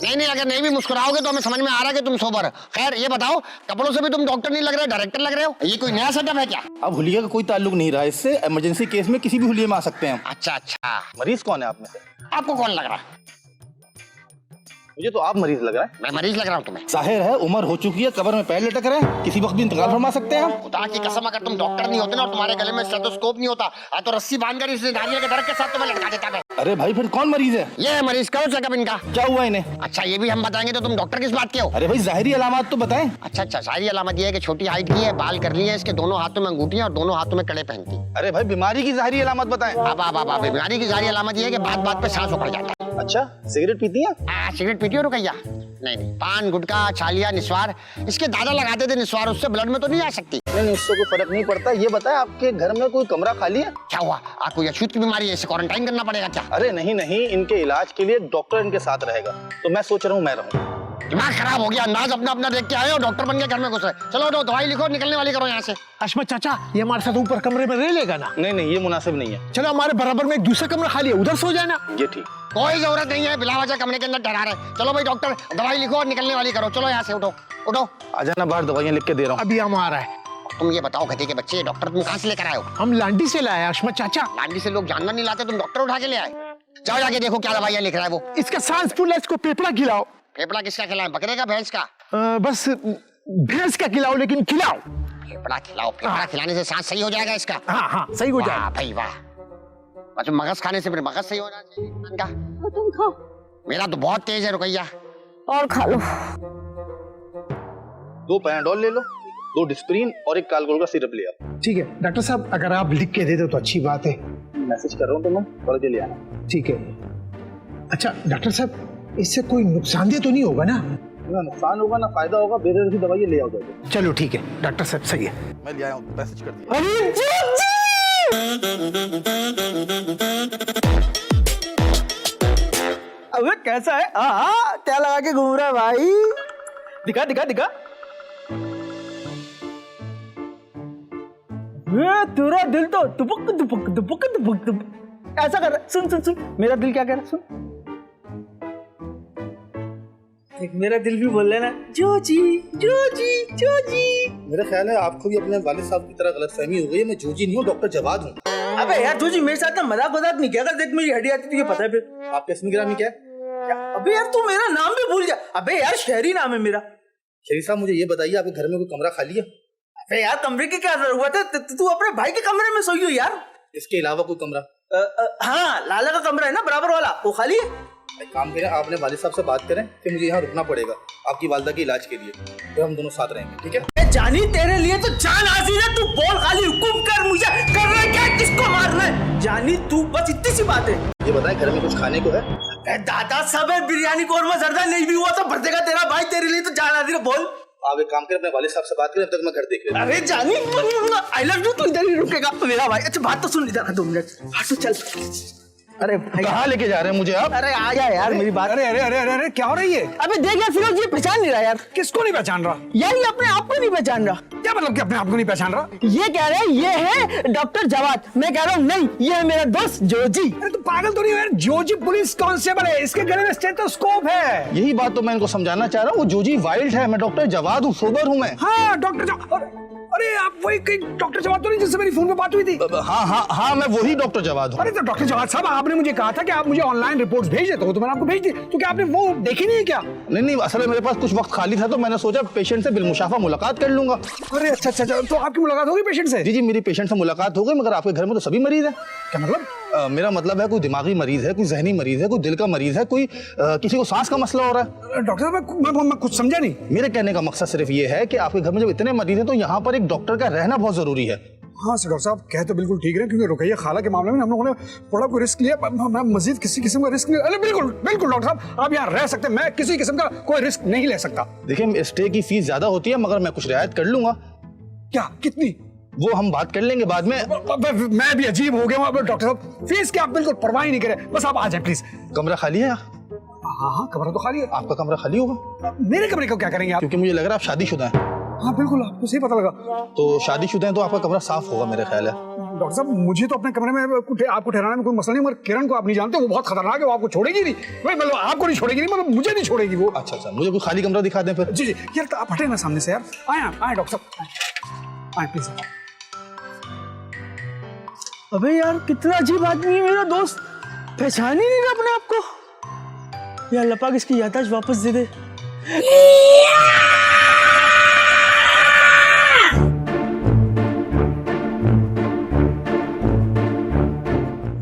नहीं, अगर नहीं भी मुस्कुराओगे तो हमें समझ में आ रहा है कि तुम सोबर हो। खैर ये बताओ, कपड़ों से भी तुम डॉक्टर नहीं लग रहे, डायरेक्टर लग रहे हो। ये कोई नया सेटअप है क्या? अब हुलिया का कोई ताल्लुक नहीं रहा इससे, इमरजेंसी केस में किसी भी हुलिये में आ सकते हैं हम। अच्छा, मरीज कौन है आप में से? आपको कौन लग रहा है? मुझे तो आप मरीज लग रहा है। मैं मरीज लग रहा हूँ तुम्हें? जाहिर है, उम्र हो चुकी है, कब्र में पैर लटक रहे हैं, किसी वक्त भी इंतकाल फरमा सकते हैं। खुदा की कसम, अगर तुम डॉक्टर नहीं होते ना और तुम्हारे गले में स्टेथोस्कोप नहीं होता, तो रस्सी बांधकर इस नारियल के दरख्त के साथ तुम्हें लटका देता मैं। अरे भाई फिर कौन मरीज है? ये मरीज करो चेकअप इनका। क्या हुआ इन्हें? अच्छा ये भी हम बताएंगे तो तुम डॉक्टर किस बात के हो? अरे भाई जाहिरी अलामत तो बताएं। अच्छा, सारी अलामत ये है कि छोटी हाइट की है, बाल कर लिए, इसके दोनों हाथों में अंगूठियां और दोनों हाथों में कड़े पहनती। अरे भाई बीमारी की जाहिरी अलामत बताएं। अब बीमारी की जारी अलामत ये है कि बात पे सांस उखड़ जाता है। अच्छा, सिगरेट पीती हैं? सिगरेट पीती हो रुकैया? नहीं, पान गुटखा छालिया निस्वार, इसके दादा लगाते थे निस्वार, उससे ब्लड में तो नहीं आ सकती। नहीं, उससे कोई फर्क नहीं पड़ता। ये बताएं आपके घर में कोई कमरा खाली है? क्या हुआ, आपको अछूत की बीमारी है, इसे क्वारंटाइन करना पड़ेगा क्या? अरे नहीं, इनके इलाज के लिए डॉक्टर इनके साथ रहेगा, तो मैं सोच रहा हूँ मैं रहूँ। दिमाग खराब हो गया, अंदाज अपना देख के आए हो, डॉक्टर बन के घर में घुस रहे। चलो उठो, दवाई लिखो, निकलने वाली करो यहाँ से। अशमत चाचा, ये हमारे साथ ऊपर कमरे में रह लेगा ना? नहीं, ये मुनासिब नहीं है। चलो हमारे बराबर में एक दूसरा कमरा खाली है, उधर सो जाना। ये ठीक। कोई जरूरत नहीं है, बिला वजह कमरे के अंदर डरा रहे। चलो भाई डॉक्टर, दवाई लिखो और निकलने वाली करो। चलो यहाँ से उठो। आ जाना, बाहर दवाइयाँ लिख के दे रहा हूँ। अभी हम आ रहा है। तुम ये बताओ गधे के बच्चे, डॉक्टर तुम कहाँ से लेकर आए हो? हम लांडी से लाए अशमत चाचा। लांडी से लोग जानवर नहीं लाते, तुम डॉक्टर उठा के ले आए। जाओ जाके देखो क्या दवाइयाँ लिख रहा है वो। इसका सांस फूला, इसको पेपड़ा खिलाओ। फेफड़ा किसका खिलाएं, बकरे का भैंस का? बस भैंस का खिलाओ, लेकिन खिलाओ। फेफड़ा खिलाओ, फेफड़ा खिलाने से सांस सही हो जाएगा इसका। हाँ सही हो जाएगा। वाह भाई वाह, अच्छा मगज खाने से फिर मगज सही होना चाहिए इंसान का। तो तुम खाओ। मेरा तो बहुत तेज है रुकैया। और खा लो। 2 पैनाडोल ले लो, 2 डिस्प्रिन और 1 कालगोल का सिरप ले आओ। ठीक है डॉक्टर साहब, अगर आप लिख के दे दो तो अच्छी बात है। मैसेज कर रहा हूँ तो मैं पढ़ के ले आना। ठीक है। अच्छा डॉक्टर साहब, इससे कोई नुकसानदेह तो नहीं होगा ना? ना नुकसान होगा ना फायदा होगा, बेदर्द की दवाई ले आओ जाओ। चलो ठीक है डॉक्टर साहब, सही है। मैं ले आया हूँ, मैसेज कर दिया। अरे जी! अबे कैसा है? क्या लगा के घूम रहा है भाई? दिखा। तेरा दिल तो दुपक। ऐसा कर, सुन, मेरा दिल क्या कह रहा है, सुन। एक मेरा दिल भी बोल लेना जोजी जोजी जोजी। मेरा ख्याल है आपको भी अपने वालिद साहब की तरह गलतफहमी हो गई है। मैं जोजी नहीं हूँ, डॉक्टर जवाद हूँ। अबे यार जोजी मेरे साथ ना मजाक नहीं किया कर, देख मेरी हड्डी आती तुझे पता है फिर। आपके इसमें गिरामी क्या है? अबे यार तू मेरा नाम भी भूल गया। अबे यार शहरी नाम है मेरा। शरीफ साहब मुझे ये बताइए, आपके घर में कोई कमरा खाली है? अबे यार कमरे की क्या जरूरत है, तू अपने भाई के कमरे में सोई हो यार। इसके अलावा कोई कमरा? हाँ लाला का कमरा है ना बराबर वाला, वो खाली है। एक काम करें, आप अपने वालिद साहब से बात करें कि मुझे यहाँ रुकना पड़ेगा आपकी वालदा के इलाज के लिए, तो हम दोनों साथ रहेंगे, ठीक है? जानी तेरे लिए तो जान हाजिर है, तू बोल खाली हुकुम कर, मुझे करना क्या है, किसको मारना है। जानी तू बस इतनी सी बात है। ये बताएं घर में कुछ खाने को है? दादा सब है, बिरयानी कोरमा जर्दा नहीं भी हुआ तो भर देगा तेरा भाई, तेरे लिए तो जान हाजिर है। बोल। आप एक काम करें, अपने वालिद साहब से बात करें, अब तक मैं घर देख लेता हूं। अरे जानी आई लव यू, तू इधर ही रुकेगा मेरा भाई। अच्छा बात तो सुन इधर 2 मिनट। हाँ तो चल। अरे भाई कहाँ लेके जा रहे हैं मुझे आप? अरे आ जा यार मेरी बात। अरे अरे अरे अरे अरे क्या हो रही है? अबे देख यार फिरोज ये पहचान नहीं रहा यार। किसको नहीं पहचान रहा? यार ये अपने आप को नहीं पहचान रहा। क्या मतलब कि अपने आप को नहीं पहचान रहा? ये कह रहे हैं ये है डॉक्टर जवाद, मैं कह रहा हूँ नहीं ये है मेरा दोस्त जोजी। अरे तो पागल तो नहीं हो यार, जोजी पुलिस कांस्टेबल है, इसके गले में स्टेथोस्कोप है। यही बात तो मैं इनको समझाना चाह रहा हूँ, वो जोजी वाइल्ड है, मैं डॉक्टर जवाद हूँ, सोबर हूँ मैं। हाँ डॉक्टर जवाद। अरे आप वही कहीं डॉक्टर जवाद तो नहीं जिससे मेरी फोन पे बात हुई थी? हाँ मैं वही डॉक्टर जवाद हूँ। अरे तो डॉक्टर जवाद साहब, आपने मुझे कहा था कि आप मुझे ऑनलाइन रिपोर्ट्स भेज देते हो, तो मैंने आपको भेज दी, तो क्या आपने वो देखी नहीं है क्या? नहीं असल में मेरे पास कुछ वक्त खाली था, तो मैंने सोचा पेशेंट से बिलमुशाफा मुलाकात कर लूंगा। अरे अच्छा, तो आपकी मुलाकात होगी पेशेंट से? जी मेरी पेशेंट से मुलाकात हो गई, मगर आपके घर में तो सभी मरीज है। क्या मतलब? मेरा मतलब है कोई दिमागी मरीज है, कोई जहनी मरीज है, कोई दिल का मरीज है, कोई किसी को सांस का मसला हो रहा है। डॉक्टर साहब मैं कुछ समझा नहीं। मेरे कहने का मकसद सिर्फ ये है कि आपके घर में जब इतने मरीज हैं तो यहाँ पर एक डॉक्टर का रहना बहुत जरूरी है। हाँ सर, डॉक्टर साहब कह तो बिल्कुल ठीक है, क्योंकि रुकैया खाला के मामले में हम लोगों ने बड़ा कोई रिस्क लिया, मैं मजीद किसी किस्म का रिस्क नहीं। अरे बिल्कुल डॉक्टर साहब आप यहाँ रह सकते हैं, मैं किसी किस्म का कोई रिस्क नहीं ले सकता। देखिए स्टे की फीस ज्यादा होती है, मगर मैं कुछ रियायत कर लूंगा। क्या? कितनी? वो हम बात कर लेंगे बाद में। मैं भी अजीब हो गया हूँ डॉक्टर साहब, फीस की आप बिल्कुल परवाह ही नहीं करें, बस आप आ जाए प्लीज। कमरा खाली है? हाँ कमरा तो खाली है। आपका कमरा खाली होगा? मेरे कमरे को क्या करेंगे आप? क्योंकि मुझे लग रहा है आप शादीशुदा हैं। हाँ बिल्कुल, आपको सही पता लगा। तो शादीशुदा हैं तो आपका कमरा साफ होगा मेरा ख्याल है। डॉक्टर साहब मुझे तो अपने कमरे में आपको ठहराने में कोई मसला नहीं, मगर किरण को आप नहीं जानते, वो बहुत खतरनाक है, वो आपको छोड़ेगी नहीं। भाई मतलब आपको नहीं छोड़ेगी, नहीं मतलब मुझे नहीं छोड़ेगी वो। अच्छा मुझे कोई खाली कमरा दिखा दें फिर। जी यार तो आप हटे ना सामने से यार। आए डॉक्टर साहब आए प्लीज। अबे यार कितना अजीब आदमी है मेरा दोस्त, पहचान ही नहीं रहा अपने आप को। यार लपाक इसकी याददाश्त वापस दे दे।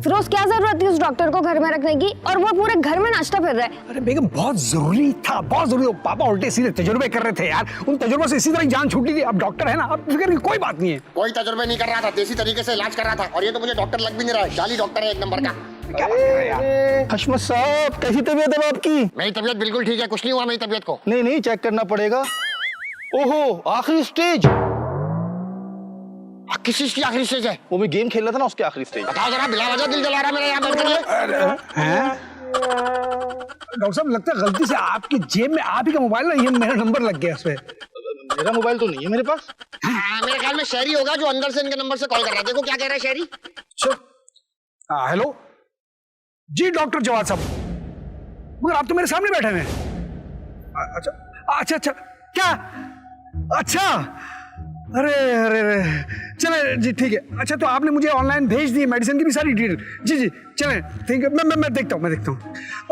फिरोज क्या जरूरत थी उस डॉक्टर को घर में रखने की, और वो पूरे घर में नाचता फिर रहा है। अरे बेगम बहुत जरूरी था, बहुत जरूरी। पापा उल्टे सीधे तजुर्बे कर रहे थे यार, उन तजुर्बों से इसी तरह जान छूटी थी। अब डॉक्टर है ना, अब फिक्र की कोई बात नहीं है। कोई तजुर्बे नहीं कर रहा था, देसी तरीके से इलाज कर रहा था, और ये तो मुझे डॉक्टर लग भी नहीं रहा है, जाली डॉक्टर है एक नंबर का। हशमत साहब कैसी तबीयत है आपकी? मेरी तबीयत बिल्कुल ठीक है, कुछ नहीं हुआ मेरी तबीयत को। नहीं चेक करना पड़ेगा। ओहो आखिरी स्टेज। किस चीज की आखिरी स्टेज है? वो मैं गेम खेल रहा था ना, उसकी आखिरी स्टेज। बताओ जरा, बिला वजह दिल जला रहा मेरा यहाँ बैठ कर। डॉक्टर साहब लगता है गलती से आपकी जेब में आप ही का मोबाइल ना, ये मेरा नंबर लग गया इसमें। मेरा मोबाइल तो नहीं है मेरे पास। मेरे ख्याल में शहरी होगा जो अंदर से इनके नंबर से कॉल कर रहा है। देखो क्या कह रहा है शहरी। हेलो जी डॉक्टर जवाद साहब, मगर आप तो मेरे सामने बैठे हैं। अच्छा क्या? अच्छा अरे चले जी ठीक है। अच्छा तो आपने मुझे ऑनलाइन भेज दी मेडिसिन की भी सारी डिटेल। जी चले ठीक है, मैं देखता हूँ।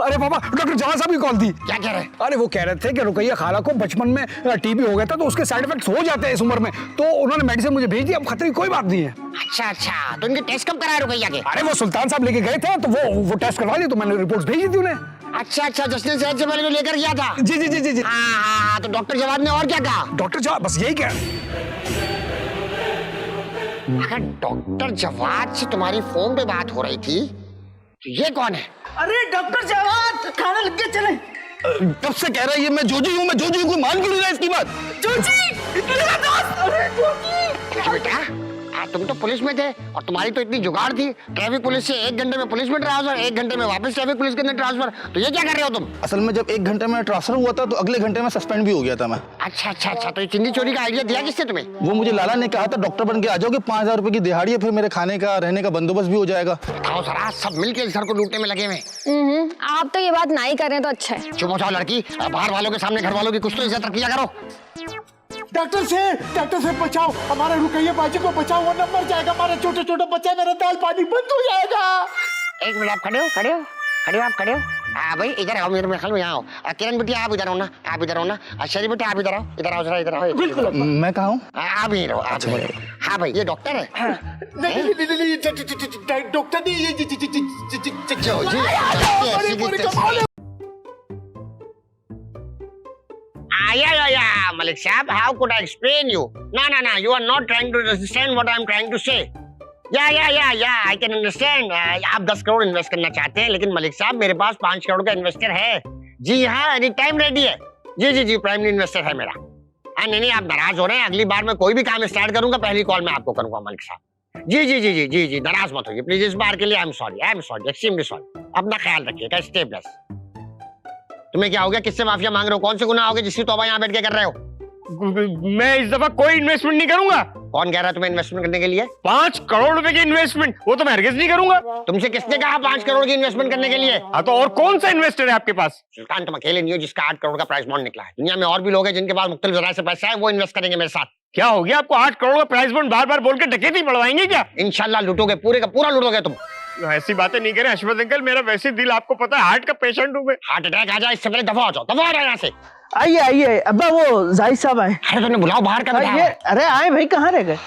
अरे बाबा डॉक्टर जवाद साहब की कॉल थी। क्या कह रहे हैं? अरे वो कह रहे थे कि रुकैया खाला को बचपन में टीबी हो गया था, तो उसके साइड इफेक्ट्स हो जाते हैं इस उम्र में, तो उन्होंने मेडिसिन मुझे भेज दी, अब खतरे की कोई बात नहीं है। अच्छा तो इनके टेस्ट कब कराए रुकैया के? अरे वो सुल्तान साहब लेके गए थे, तो वो टेस्ट करवा लिए, तो मैंने रिपोर्ट्स भेजी थी उन्हें। अच्छा जश्न सेहत से पहले जो लेकर गया था। जी। हाँ तो डॉक्टर जवाद ने और क्या कहा? डॉक्टर जवाद बस यही कह। अगर डॉक्टर जवाद से तुम्हारी फोन पे बात हो रही थी तो ये कौन है? अरे डॉक्टर जवाद खाना लग गया, चले। कब से कह रहा है ये मैं जोजी हूँ, कोई मान क्यों नहीं रहा इसकी बात? जोजी मेरा दोस्त। अरे जोजी बेटा तुम तो पुलिस में थे और तुम्हारी तो इतनी जुगाड़ थी, ट्रैफिक पुलिस से 1 घंटे में पुलिस में ट्रांसफर, 1 घंटे में वापस ट्रैफिक पुलिस के अंदर ट्रांसफर। तो ये क्या कर रहे हो तुम? असल में जब 1 घंटे में ट्रांसफर हुआ था तो अगले घंटे में सस्पेंड भी हो गया था मैं। अच्छा, तो ये चिंदी चोरी का आइडिया दिया किसने तुम्हें? वो मुझे लाला ने कहा था डॉक्टर बन के आ जाओगे, 5000 रुपए की दिहाड़ी है, फिर मेरे खाने का रहने का बंदोबस्त भी हो जाएगा। बताओ जरा, सब मिलके इस घर को लूटने में लगे हुए। आप तो ये बात नहीं कर रहे हैं तो अच्छा है। चुप हो जाओ लड़की, बाहर वालों के सामने घर वालों की कुछ तो इज्जत किया करो। डॉक्टर से बचाओ, हमारे रुकैया बाजी को बचाओ, वरना मर जाएगा हमारा छोटे छोटे बच्चा, मेरा दाल पानी बंद हो जाएगा। 1 मिनट, आप खड़े हो। हाँ भाई, इधर आओ, मेरे ख्याल में यहाँ आओ। किरण बेटी आप इधर हो ना। शरी बेटी आप इधर आओ जरा, इधर आओ। बिल्कुल मैं कहा हूँ? आप ही रहो, आप ही रहो। हाँ भाई, ये डॉक्टर है? नहीं, डॉक्टर नहीं, ये Yeah, Malik Saab, how could I explain you? No, you are not trying to understand what I am trying to say. Yeah, I can understand. आप 10 करोड़ इन्वेस्ट करना चाहते हैं, लेकिन मलिक साहब मेरे पास 5 करोड़ का इन्वेस्टर है। जी हाँ, एनी टाइम रेडी है। जी, प्राइमरी इन्वेस्टर है मेरा। नहीं, आप नाराज हो रहे हैं। अगली बार मैं कोई भी काम स्टार्ट करूंगा, पहली कॉल मैं आपको करूंगा मलिक साहब। जी, नाराज मत होइए प्लीज। इस बार के लिए I am sorry, extremely sorry. अपना ख्याल रखिएगा, स्टे ब्लेस्ड। तुम्हें क्या हो गया? किससे माफिया मांग रहे हो? कौन से गुनाह हो गए जिसकी तौबा यहाँ बैठ के कर रहे हो? मैं इस दफा कोई इन्वेस्टमेंट नहीं करूंगा। कौन कह रहा है तुम्हें इन्वेस्टमेंट करने के लिए? 5 करोड़ रुपए की इन्वेस्टमेंट, वो तो मैं हरगिज नहीं करूंगा। तुमसे किसने कहा 5 करोड़ की इन्वेस्टमेंट करने के लिए? हाँ तो और कौन सा इन्वेस्टर है आपके पास? सुल्तान, तुम अकेले नहीं हो जिसका 8 करोड़ का प्राइस बॉन्ड निकला है। दुनिया में और भी लोग हैं जिनके पास मुख्तलिफ जराए से पैसा है, वो इन्वेस्ट करेंगे मेरे साथ। क्या हो गया आपको? 8 करोड़ का प्राइस बॉन्ड बार बोल के डकैती पड़वाएंगे क्या? इंशाल्लाह लूटोगे, पूरे का पूरा लूटोगे तुम। ऐसी बातें नहीं करें हशमत अंकल, मेरा वैसे दिल आपको पता है हार्ट का पेशेंट हूँ मैं। हार्ट अटैक आ जाए इससे पहले दफा हो जाओ यहाँ से। आइए अब्बा, वो जाहिद साहब आए। अरे तुमने बुलाओ बाहर का। अरे आए भाई, कहाँ रह गए?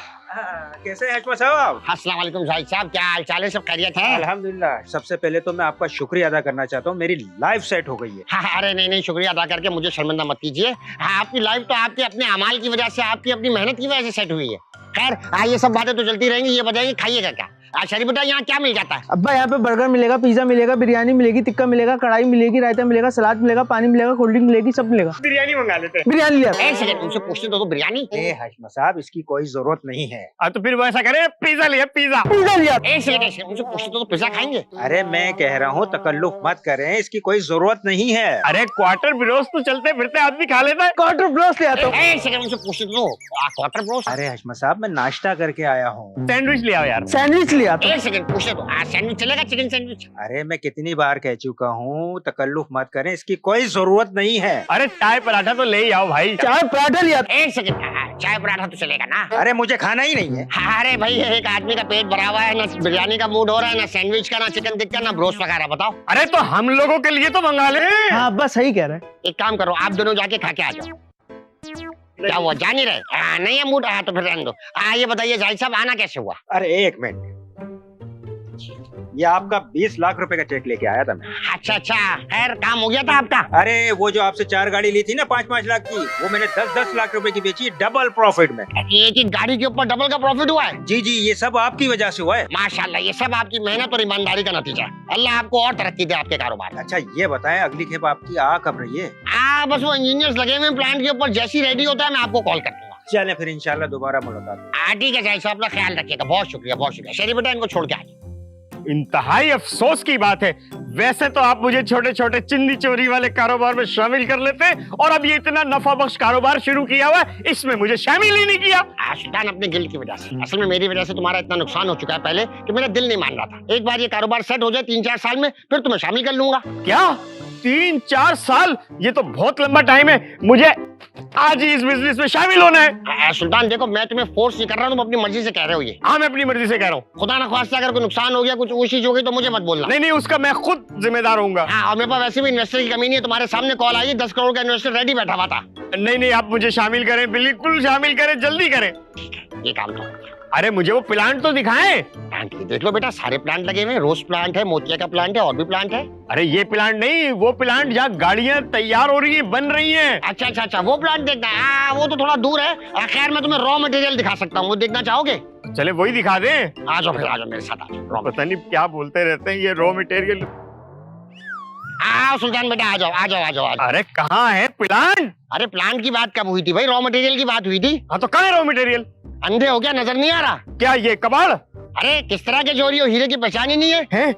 कैसे हैं हशमत साहब? अस्सलाम वालेकुम जाहिद साहब, क्या हाल चाल है? सब खैरियत है? अल्हम्दुलिल्लाह। सबसे पहले तो मैं आपका शुक्रिया अदा करना चाहता हूँ, मेरी लाइफ सेट हो गई है। हाँ, अरे नहीं, शुक्रिया अदा करके मुझे शर्मिंदा मत कीजिए। आपकी लाइफ तो आपके अपने अमाल की वजह से, आपकी अपनी मेहनत की वजह से सेट हुई है। खैर, ये सब बातें तो चलती रहेंगी। ये बताइए खाइएगा क्या? शरीफ बेटा, यहाँ क्या मिल जाता है? अब्बा, यहाँ पे बर्गर मिलेगा, पिज्जा मिलेगा, बिरयानी मिलेगी, टिक्का मिलेगा, कढ़ाई मिलेगी, रायता मिलेगा, सलाद मिलेगा, पानी मिलेगा, कोल्ड ड्रिंक मिलेगी, सब मिलेगा। बिरयानी मंगा लेते हैं। बिरयानी लिया। एक सेकंड, तुमसे पूछते तो बिरयानी। हशमत साहब, इसकी कोई जरूरत नहीं है। तो फिर वो ऐसा करें, पिज्जा लिया, पिज्जा लिया। एक सेकंड, तुमसे पूछते तो पिज्जा खाएंगे? अरे मैं कह रहा हूँ तकल्लुफ मत करें, इसकी कोई जरूरत नहीं है। अरे क्वार्टर ब्रोस्ट तो चलते फिरते आदमी खा लेता है। क्वार्टर ब्रोस्ट ले आता हूँ। एक सेकंड, मुझसे पूछते तो क्वार्टर ब्रोस्ट। अरे हशमत साहब, मैं नाश्ता करके आया हूँ। सैंडविच ले आओ यार। सैंडविच ले आता हूँ। एक सेकंड, पूछते तो सैंडविच चलेगा? Chicken sandwich? अरे मैं कितनी बार कह चुका हूँ तकल्लुफ मत करें, इसकी कोई जरूरत नहीं है। अरे चाय पराठा तो ले ही आओ भाई। चाय पराठा लिया। एक सेकंड, चाय पराठा तो चलेगा ना? अरे मुझे खाना ही नहीं है। अरे भाई, एक आदमी का पेट भरा हुआ है, ना बिरयानी का मूड हो रहा है, ना सैंडविच का, ना चिकन टिक्का, ना ब्रोस्ट वगैरह। बताओ। अरे तो हम लोगों के लिए तो मंगा ले। हाँ अब्बा, सही कह रहे हैं। एक काम करो, आप दोनों जाके खा के आ जाओ। क्या हुआ, जा नहीं रहे? नहीं है मूड? तो फिर रहने दो। ये बताइए जाहिद साहब, आना कैसे हुआ? अरे एक मिनट, ये आपका 20 लाख रुपए का चेक लेके आया था मैं। अच्छा, खैर काम हो गया था आपका? अरे वो जो आपसे 4 गाड़ी ली थी ना 5-5 लाख की, वो मैंने 10-10 लाख रुपए की बेची, डबल प्रॉफिट में। एक ही गाड़ी के ऊपर डबल का प्रॉफिट हुआ है? जी, ये सब आपकी वजह से हुआ है। माशाल्लाह, ये सब आपकी मेहनत और ईमानदारी का नतीजा है। अल्लाह आपको और तरक्की दे आपके कारोबार। अच्छा ये बताएं, अगली खेप आपकी कब रही है? बस वो इंजीनियर्स लगे हुए प्लांट के ऊपर, जैसी रेडी होता है मैं आपको कॉल कर दूंगा। चलें फिर इंशाल्लाह दोबारा मुलाकात। ठीक है जाहिद साहब, अपना ख्याल रखिएगा। बहुत शुक्रिया। शरीफ बेटा, इनको छोड़ के आइए। इंतहाई अफसोस की बात है, वैसे तो आप मुझे छोटे छोटे चिंदी चोरी वाले कारोबार में शामिल कर लेते, और अब ये इतना नफा बख्श कारोबार शुरू किया हुआ है, इसमें मुझे शामिल ही नहीं किया। सुल्तान, अपने गिल्ड की वजह से, असल में मेरी वजह से तुम्हारा इतना नुकसान हो चुका है पहले कि मेरा दिल नहीं मान रहा था। एक बार ये कारोबार सेट हो जाए 3-4 साल में, फिर तुम्हें शामिल कर लूंगा। क्या 3-4 साल? ये तो बहुत लंबा टाइम है, मुझे आज ही इस बिजनेस में शामिल होना है। सुल्तान देखो, मैं तुम्हें फोर्स नहीं कर रहा हूँ, तुम अपनी मर्जी से कह रहे हो ये। हाँ, मैं अपनी मर्जी से कह रहा हूँ। खुदा न खास्ता अगर कोई नुकसान हो गया, कुछ ऊशीश हो गई, तो मुझे मत बोलना। नहीं, उसका मैं खुद जिम्मेदार होऊंगा। और मेरे पास वैसे भी इन्वेस्टर की कमी नहीं है। तुम्हारे सामने कॉल आई, 10 करोड़ का इन्वेस्टर रेडी बैठा हुआ था। नहीं, आप मुझे शामिल करें, बिल्कुल शामिल करें, जल्दी करें। ये काम तो। अरे मुझे वो प्लांट तो दिखाएं। प्लांट देख लो बेटा, सारे प्लांट लगे हुए हैं। रोज प्लांट है, मोतिया का प्लांट है, और भी प्लांट है। अरे ये प्लांट नहीं, वो प्लांट जहाँ गाड़ियाँ तैयार हो रही है, बन रही हैं। अच्छा, वो प्लांट देखना है। वो तो थोड़ा दूर है। खैर, मैं तुम्हें रॉ मटेरियल दिखा सकता हूँ, वो देखना चाहोगे? चले वही दिखा दें। आ जाओ मेरे साथ। आ जाओ। पता नहीं क्या बोलते रहते हैं ये रॉ मटेरियल। सुल्तान बेटा, आ जाओ। अरे कहाँ है प्लांट? अरे प्लांट की बात कब हुई थी भाई? रॉ मटेरियल की बात हुई थी। हाँ तो कहाँ है रॉ मटेरियल? अंधे हो क्या, नजर नहीं आ रहा? क्या ये कबाड़ अरे किस तरह के जोहरी हो, हीरे की पहचान ही नहीं है? है?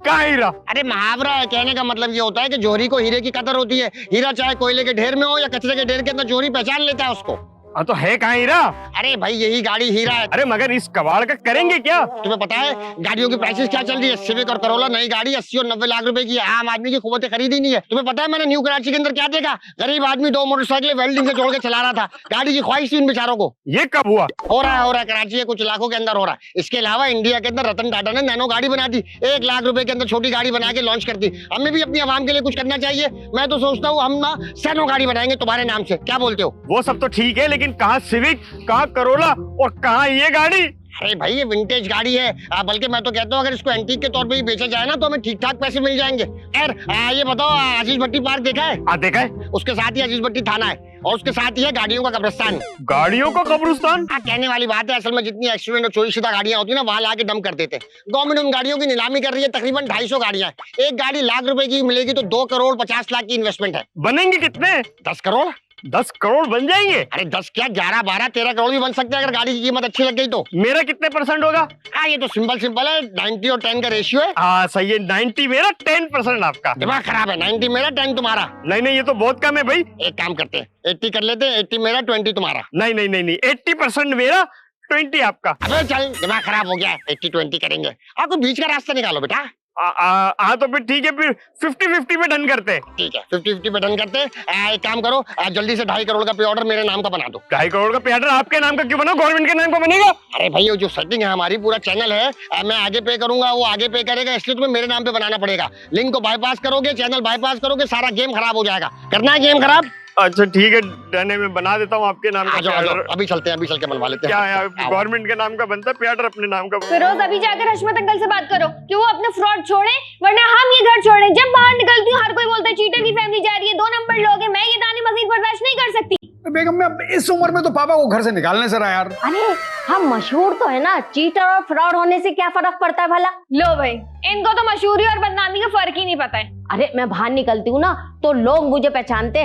कहाँ हीरा? अरे मुहावरा है, कहने का मतलब ये होता है कि जोहरी को हीरे की कदर होती है। हीरा चाहे कोयले के ढेर में हो या कचरे के ढेर के अंदर, जोहरी पहचान लेता है उसको। तो है कहाँ हीरा? अरे भाई यही गाड़ी हीरा है। अरे मगर इस कबाड़ का करेंगे क्या? तुम्हें पता है गाड़ियों की प्राइसेस क्या चल रही है? सिविक और करोला नई गाड़ी 80 और 90 लाख रुपए की है। आम आदमी की कुव्वत खरीद ही नहीं है। तुम्हें पता है मैंने न्यू कराची के अंदर क्या देखा? गरीब आदमी 2 मोटरसाइकिल वेल्डिंग से जोड़ के चला रहा था। गाड़ी की ख्वाहिश थी इन बेचारों को। ये कब हुआ? हो रहा है कराची के कुछ इलाकों के अंदर हो रहा है। इसके अलावा इंडिया के अंदर रतन टाटा ने नैनो गाड़ी बना दी, 1 लाख रुपए के अंदर छोटी गाड़ी बना के लॉन्च कर दी। हमें भी अपनी आवाम के लिए कुछ करना चाहिए। मैं तो सोचता हूँ हम ना सैनो गाड़ी बनाएंगे तुम्हारे नाम से, क्या बोलते हो? वो सब तो ठीक है, लेकिन कहाँ सिविक, कहाँ करोला और कहाँ ये गाड़ी? अरे भाई ये विंटेज गाड़ी है, बल्कि मैं तो कहता हूँ अगर इसको एंटीक के तौर पे ही बेचा जाए ना तो हमें ठीक ठाक पैसे मिल जाएंगे। खैर ये बताओ, अजीज भट्टी पार्क देखा है? हाँ देखा है। उसके साथ ही अजीज भट्टी थाना है और उसके साथ ही है गाड़ियों का कब्रिस्तान। गाड़ियों का कब्रिस्तान? कहने वाली बात है, असल में जितनी एक्सीडेंट और चोरी शुदा गाड़ियां होती है ना, वहां लाके डंप कर देते। गवर्नमेंट उन गाड़ियों की नीलामी कर रही है, तकरीबन 250 गाड़ियां। एक गाड़ी लाख रुपए की मिलेगी तो 2 करोड़ 50 लाख की इन्वेस्टमेंट है। बनेंगे कितने? 10 करोड़। 10 करोड़ बन जाएंगे? अरे 10 क्या, 11 12 13 करोड़ भी बन सकते हैं अगर गाड़ी की कीमत अच्छी लग गई तो। मेरा कितने % होगा? ये तो सिंपल है, 90 और 10 का रेशियो है। हाँ सही है, 90 मेरा 10% आपका। दिमाग खराब है, 90 मेरा 10 तुम्हारा। नहीं ये तो बहुत कम है भाई। एक काम करते हैं 80 कर लेते हैं, 80 मेरा 20 तुम्हारा। नहीं 80% मेरा 20 आपका। अबे चल, दिमाग खराब हो गया है, 80-20 करेंगे। कोई बीच का रास्ता निकालो बेटा। तो फिर ठीक है, फिर 50-50 पे डन करते हैं। ठीक है 50-50 पे डन करते हैं। एक काम करो, जल्दी से 2.5 करोड़ का पे ऑर्डर मेरे नाम का बना दो। 2.5 करोड़ का पे ऑर्डर आपके नाम का क्यों बना? गवर्नमेंट के नाम का बनेगा। अरे भाई ये जो सेटिंग है हमारी, पूरा चैनल है, मैं आगे पे करूंगा, वो आगे पे करेगा, इसलिए तुम्हें मेरे नाम पे बनाना पड़ेगा। लिंक को बाईपास करोगे, चैनल बाईपास करोगे, सारा गेम खराब हो जाएगा। करना है गेम खराब? अच्छा ठीक है, डन है, मैं बना देता हूँ आपके नाम का आ जाओ, ऑर्डर। अभी चलते हैं, अभी चल के बनवा लेते हैं। क्या है, गवर्नमेंट के नाम का बनता है पे ऑर्डर, अपने नाम का। फिरोज अभी जाकर हशमत अंकल से बात करो कि वो अपने फ्रॉड छोड़े, वरना हम ये घर छोड़े। जब बाहर निकलती हूँ हर कोई बोलता है चीटर की फैमिली जा रही है, 2 नंबर लोग हैं। मैं ये ताने मजीद बर्दाश्त नहीं कर सकती। बेगम मैं अब इस उम्र में तो पापा को घर से निकालने से रहा यार। अरे हम मशहूर तो है ना, चीटर और फ्रॉड होने से क्या फर्क पड़ता है भला? लो भाई, इनको तो मशहूरी और बदनामी का फर्क ही नहीं पता है। अरे मैं बाहर निकलती हूँ ना तो लोग मुझे पहचानते।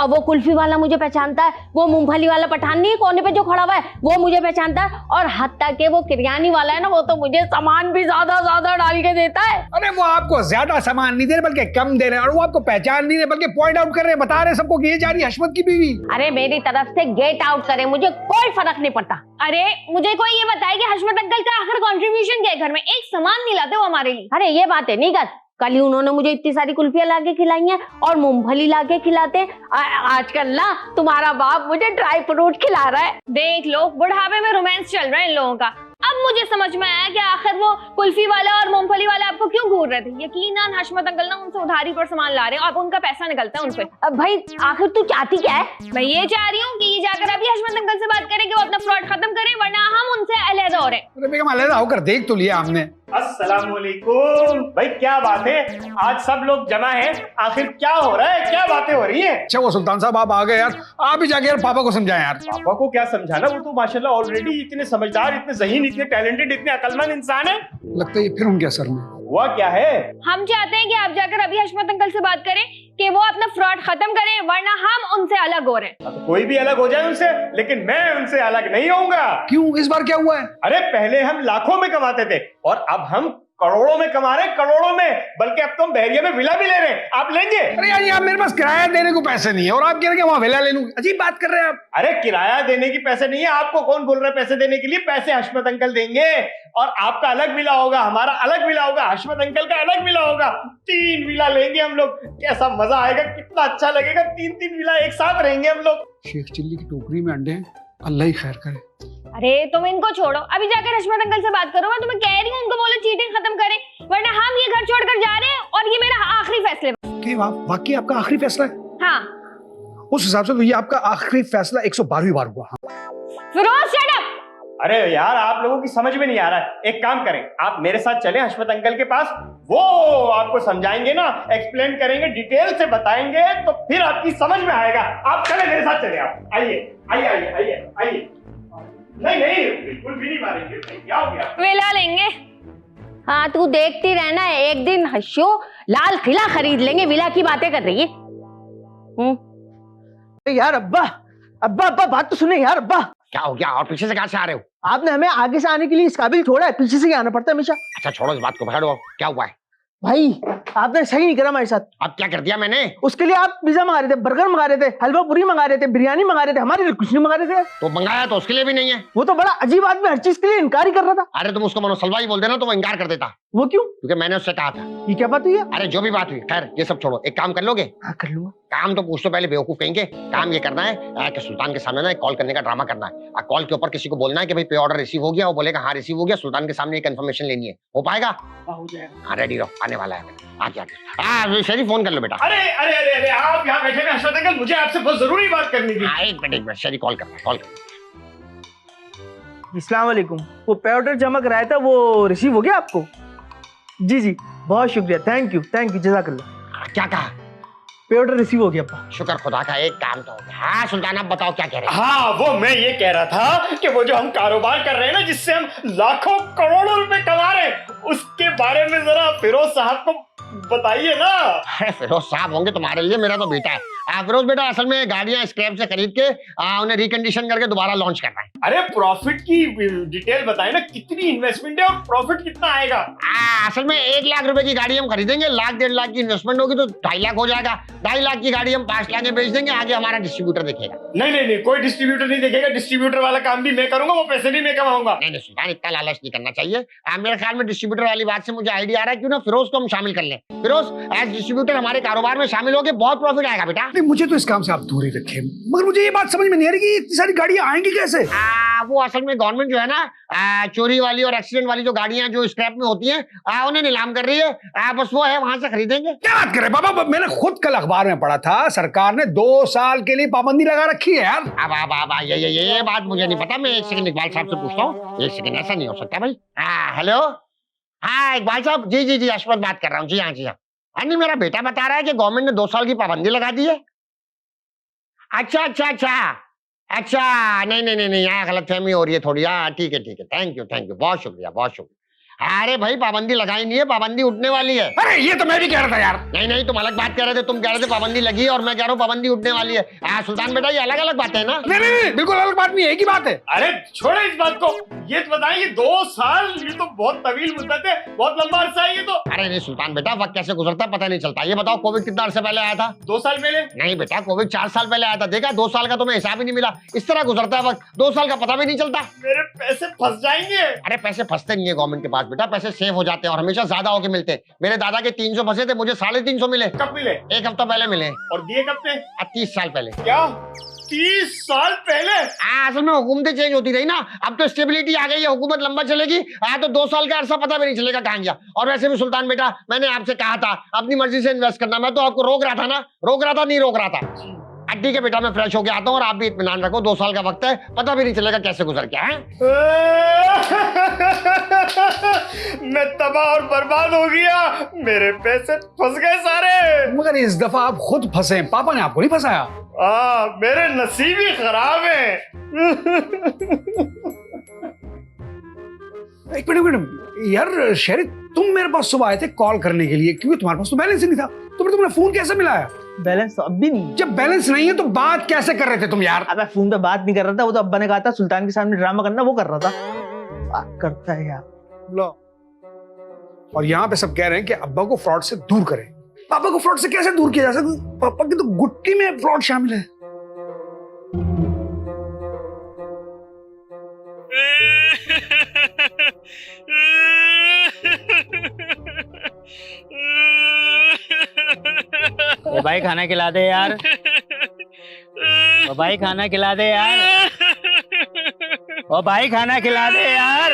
वो कुल्फी वाला मुझे पहचानता है, वो मूंगफली वाला पठान नहीं कोने पे जो खड़ा हुआ है वो मुझे पहचानता है, और हत्ता के वो किरयानी वाला है ना, वो तो मुझे सामान भी ज्यादा डाल के देता है। अरे वो आपको ज्यादा सामान नहीं दे रहे बल्कि कम दे रहे हैं, और वो आपको पहचान नहीं रहे बल्कि पॉइंट आउट कर रहे हैं, बता रहे हैं सबको कि ये जा रही है हशमत की बीवी। अरे मेरी तरफ से गेट आउट करे, मुझे कोई फर्क नहीं पड़ता। अरे मुझे कोई ये बताए कि हशमत अंकल का आखिर कंट्रीब्यूशन क्या है घर में? एक सामान नहीं लाते वो हमारे लिए। अरे ये बात है नहीं कर, कल ही उन्होंने मुझे इतनी सारी कुल्फियां लाके खिलाई हैं और मूंगफली लाके खिलाते हैं। आजकल ना तुम्हारा बाप मुझे ड्राई फ्रूट खिला रहा है। देख लो, बुढ़ापे में रोमांस चल रहा है इन लोगों का। अब मुझे समझ में आया कि आखिर वो कुल्फी वाला और मूंगफली वाला आपको क्यों घूर रहे थे। यकीनन हशमत अंकल ना उनसे उधारी पर सामान ला रहे हैं, अब उनका पैसा निकलता है उनपे। अब भाई आखिर तू चाहती क्या है? मैं ये चाह रही हूँ कि ये जाकर अभी हशमत अंकल से बात करें कि वो अपना फ्रॉड खत्म करें, वरना हम उनसे अलहदा हो रहे हैं। अरे बेगम अलहदा होकर देख तो लिया हमने। अस्सलामुअलैकुम भाई, क्या बात है, आज सब लोग जमा हैं, आखिर क्या हो रहा है, क्या बातें हो रही हैं? अच्छा वो सुल्तान साहब आप आ गए यार, आप ही जाके यार पापा को समझाएं यार। पापा को क्या समझाना, वो तो माशाल्लाह ऑलरेडी इतने समझदार, इतने ज़हीन, इतने टैलेंटेड, इतने अक्लमंद इंसान है। लगता है ये फिर उनके असर में हुआ क्या है? हम चाहते हैं कि आप जाकर अभी हशमत अंकल से बात करें कि वो अपना फ्रॉड खत्म करें, वरना हम उनसे अलग हो रहे हैं। तो कोई भी अलग हो जाए उनसे, लेकिन मैं उनसे अलग नहीं होऊंगा। क्यों, इस बार क्या हुआ है? अरे पहले हम लाखों में कमाते थे और अब हम करोड़ों में कमा रहे हैं, करोड़ों में, बल्कि अब तो हम बहरिया में विला भी ले रहे हैं। आप लेंगे? अरे यार यहाँ मेरे पास किराया देने को पैसे नहीं है और आप कह रहे हैं वहां विला ले लूं, अजीब बात कर रहे हैं आप। अरे किराया देने की पैसे नहीं है, आपको कौन बोल रहा है पैसे देने के लिए? पैसे हशमत अंकल देंगे और आपका अलग विला होगा, हमारा अलग विला होगा, हशमत अंकल का अलग विला होगा। 3 विला लेंगे हम लोग, कैसा मजा आएगा, कितना अच्छा लगेगा। 3 विला एक साथ रहेंगे हम लोग। शेख चिल्ली की टोकरी में अंडे हैं, अल्लाह ही खैर करे। अरे तुम इनको छोड़ो, अभी जाकर हशमत अंकल से बात करो। मैं तुम्हें कह रही हूँ उनको बोलो चीटिंग खत्म करें, वरना हम ये घर छोड़कर जा रहे हैं और ये मेरा आखिरी फैसला है। वाकई आपका आखिरी फैसला है? हाँ। उस हिसाब से तो ये आपका आखिरी फैसला 112वीं बार हुआ। Feroz shut up. अरे यार आप लोगों की समझ में नहीं आ रहा है। एक काम करें, आप मेरे साथ चलें हशमत अंकल के पास, वो आपको समझाएंगे ना, एक्सप्लेन करेंगे, डिटेल से बताएंगे, तो फिर आपकी समझ में आएगा। आप चले मेरे साथ, चले आप, आइए आइए आइए आइए आइए। नहीं नहीं बिल्कुल भी नहीं मारेंगे, क्या हो गया? विला लेंगे। हाँ तू देखती रहना, एक दिन हशो लाल किला खरीद लेंगे। विला की बातें कर रही है। यार अब्बा अब्बा अब्बा बात तो सुने यार। अब्बा क्या हो गया? और पीछे से कहाँ से आ रहे हो? आपने हमें आगे से आने के लिए इस काबिल छोड़ा है, पीछे से ही आना पड़ता है हमेशा। अच्छा छोड़ो इस बात को, पकड़ो, क्या हुआ है? भाई आपने सही नहीं करा हमारे साथ। अब क्या कर दिया मैंने? उसके लिए आप पिज्जा मंगा रहे थे, बर्गर मंगा रहे थे, हलवा पूरी मंगा रहे थे, बिरयानी मंगा रहे थे, हमारे लिए कुछ नहीं मंगा रहे थे। तो मंगाया तो उसके लिए भी नहीं है। वो तो बड़ा अजीब आदमी, हर चीज के लिए इनकार ही कर रहा था। अरे तुम उसको मनोसलवा ही बोल देना तो वो इनकार कर देता, वो क्यों? क्योंकि मैंने उससे कहा था। ये क्या बात हुई है? अरे जो भी बात हुई, खैर ये सब छोड़ो, एक काम कर लोगे? हाँ कर लूंगा। काम तो पूछ तो पहले बेवकूफ कहेंगे। काम ये करना है कि सुल्तान के सामने ना एक कॉल करने का ड्रामा करना है। कॉल के ऊपर किसी को बोलना है कि भाई पे ऑर्डर रिसीव हो गया, वो बोलेगा हाँ रिसीव हो गया, सुल्तान के सामने एक इन्फॉर्मेशन लेनी है। हो पाएगा? हो जाएगा। हाँ रेडी रहो, आने वाला है। आगे आगे शरीफ फोन कर लो बेटा। अरे अरे अरे अरे आप यहाँ बैठे हैं हशमत अंकल, मुझे आपसे बहुत जरूरी बात करनी थी। एक मिनट शरीफ कॉल करना, कॉल कर। अस्सलाम वालेकुम। वो पे ऑर्डर जमा कराया था, वो रिसीव हो गया आपको? जी जी बहुत शुक्रिया, थैंक यू जज़ाकल्लाह। क्या कहा? पे ऑर्डर रिसीव हो गया आपका। शुक्र खुदा का, एक काम तो हो गया। हाँ सुल्तान आप बताओ क्या कह रहे हैं? हाँ वो मैं ये कह रहा था कि वो जो हम कारोबार कर रहे हैं ना, जिससे हम लाखों करोड़ों रुपए कमा रहे हैं, उसके बारे में जरा फिरोज साहब को बताइए ना। अरे फिरोज साहब होंगे तुम्हारे लिए, मेरा तो बेटा है। फिरोज बेटा असल में गाड़ियां स्क्रैप से खरीद के उन्हें रिकंडीशन करके दोबारा लॉन्च करना है। अरे प्रॉफिट की डिटेल बताए ना, कितनी इन्वेस्टमेंट है और प्रॉफिट कितना आएगा? असल में 1 लाख रुपए की गाड़ी हम खरीदेंगे, 1.5-1.5 लाख की इन्वेस्टमेंट होगी तो 2.5 लाख हो जाएगा। 2.5 लाख की गाड़ी हम 5 लाख में बेच देंगे, आगे हमारा डिस्ट्रीब्यूटर देखेगा। नहीं नहीं नहीं, कोई डिस्ट्रीब्यूटर नहीं देखेगा, डिस्ट्रीब्यूटर वाला काम भी मैं करूंगा, वो पैसे भी मैं कमाऊंगा। नहीं सुल्तान इतना लालच नहीं करना चाहिए। मेरे ख्याल में डिस्ट्रीब्यूटर वाली बात से मुझे आइडिया आ रहा है, क्यों ना फिरोज को हम शामिल कर लें। फिरोज एज डिस्ट्रीब्यूटर हमारे कारोबार में शामिल होके बहुत प्रॉफिट आएगा बेटा। नहीं मुझे तो इस काम से आप दूर ही रखें, मगर मुझे ये बात समझ में नहीं आ रही कि इतनी सारी गाड़ियां आएंगी कैसे? वो असल में गवर्नमेंट जो है ना, चोरी वाली और एक्सीडेंट वाली जो गाड़ियां जो स्क्रैप में होती हैं उन्हें नीलाम कर रही है। बस वो है, वहां से खरीदेंगे। क्या बात कर रहे हैं बाबा? मैंने खुद कल अखबार में पढ़ा था सरकार ने 2 साल के लिए पाबंदी लगा रखी है यार। अब ये बात मुझे नहीं पता। मैं एक सेकंड इकबाल साहब से पूछता हूँ। एक सेकंड, ऐसा नहीं हो सकता भाई। हेलो, हाँ इकबाल साहब, जी अशरफ बात कर रहा हूँ। जी हाँ। नहीं मेरा बेटा बता रहा है कि गवर्नमेंट ने 2 साल की पाबंदी लगा दी है। अच्छा नहीं यहाँ गलतफहमी हो रही है थोड़ी। हाँ ठीक है, थैंक यू, बहुत शुक्रिया। अरे भाई पाबंदी लगाई नहीं है, पाबंदी उठने वाली है। अरे ये तो मैं भी कह रहा था यार। नहीं तुम अलग बात कह रहे थे। तुम कह रहे थे पाबंदी लगी है और मैं कह रहा हूँ पाबंदी उठने वाली है। सुल्तान बेटा ये अलग अलग बातें है ना? नहीं बिल्कुल अलग बात नहीं है, एक ही बात है। अरे छोड़ो इस बात को, ये बताएं ये 2 साल, ये तो बहुत तवील मुद्दत है, बहुत लंबा अरसा है ये तो। अरे नहीं सुल्तान बेटा, वक्त कैसे गुजरता पता नहीं चलता। ये बताओ कोविड कितना अरसे पहले आया था? 2 साल पहले। नहीं बेटा, कोविड 4 साल पहले आया था। देखा 2 साल का तुम्हें हिसाब ही नहीं मिला। इस तरह गुजरता है वक्त, 2 साल का पता भी नहीं चलता। मेरे पैसे फंस जाएंगे। अरे पैसे फंसते नहीं है गवर्नमेंट के पास बेटा, पैसे सेव हो जाते हैं और हमेशा ज्यादा होके मिलते हैं। मेरे दादा के 300 फंसे थे, मुझे 350 मिले। कब मिले? 1 हफ्ता पहले मिले। और दिए कब थे? 30 साल पहले। क्या 30 साल पहले? असल में हुकूमतें चेंज होती रही ना, अब तो स्टेबिलिटी आ गई है, हुकूमत लंबा चलेगी। तो 2 साल का अरसा पता भी नहीं चलेगा कहाँ गया। और वैसे भी सुल्तान बेटा, मैंने आपसे कहा था अपनी मर्जी से इन्वेस्ट करना। मैं तो आपको रोक रहा था ना, नहीं रोक रहा था। ठीक है बेटा, मैं फ्रेश होके आता हूँ और आप भी इत्मीनान रखो। 2 साल का वक्त है, पता भी नहीं चलेगा कैसे गुजर गया है। मैं तबाह और बर्बाद हो गया, मेरे पैसे फंस गए सारे। मगर इस दफा आप खुद फंसे, पापा ने आपको नहीं फंसाया। मेरे नसीब ही खराब है। एक मिनट यार शेरिफ, तुम मेरे पास सुबह आए थे कॉल करने के लिए, क्योंकि तुम्हारे पास तो बैलेंस ही नहीं था। तो फिर तुमने फोन कैसे मिलाया? बैलेंस तो अब भी नहीं। जब बैलेंस नहीं है तो बात कैसे कर रहे थे तुम यार? अब मैं फोन पे बात नहीं कर रहा था, वो तो अब्बा ने कहा था सुल्तान के सामने ड्रामा करना, वो कर रहा था। बात करता है यार। लो, और यहाँ पे सब कह रहे हैं कि अब्बा को फ्रॉड से दूर करें। पापा को फ्रॉड से कैसे दूर किया जा सकता? पापा की तो गुट्टी में फ्रॉड शामिल है। भाई खाना खिला दे यार। ओ भाई खाना खिला दे यार। ओ भाई खाना खिला दे यार।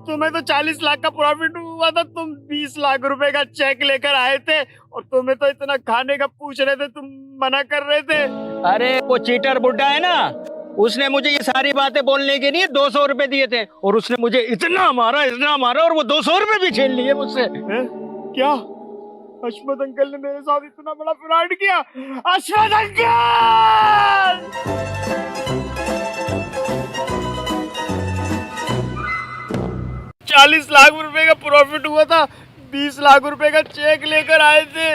तुम्हें तो 40 लाख का प्रॉफिट हुआ था, तुम 20 लाख रुपए का चेक लेकर आए थे और तुम्हें तो इतना खाने का पूछ रहे थे, तुम मना कर रहे थे। अरे वो चीटर बुड्ढा है ना, उसने मुझे ये सारी बातें बोलने के लिए 200 रुपए दिए थे और उसने मुझे इतना मारा और वो 200 रुपए भी छीन लिए मुझसे। क्या हशमत अंकल ने मेरे साथ इतना बड़ा फ्रॉड किया? हशमत अंकल! 40 लाख रुपए का प्रॉफिट हुआ था, 20 लाख रुपए का चेक लेकर आए थे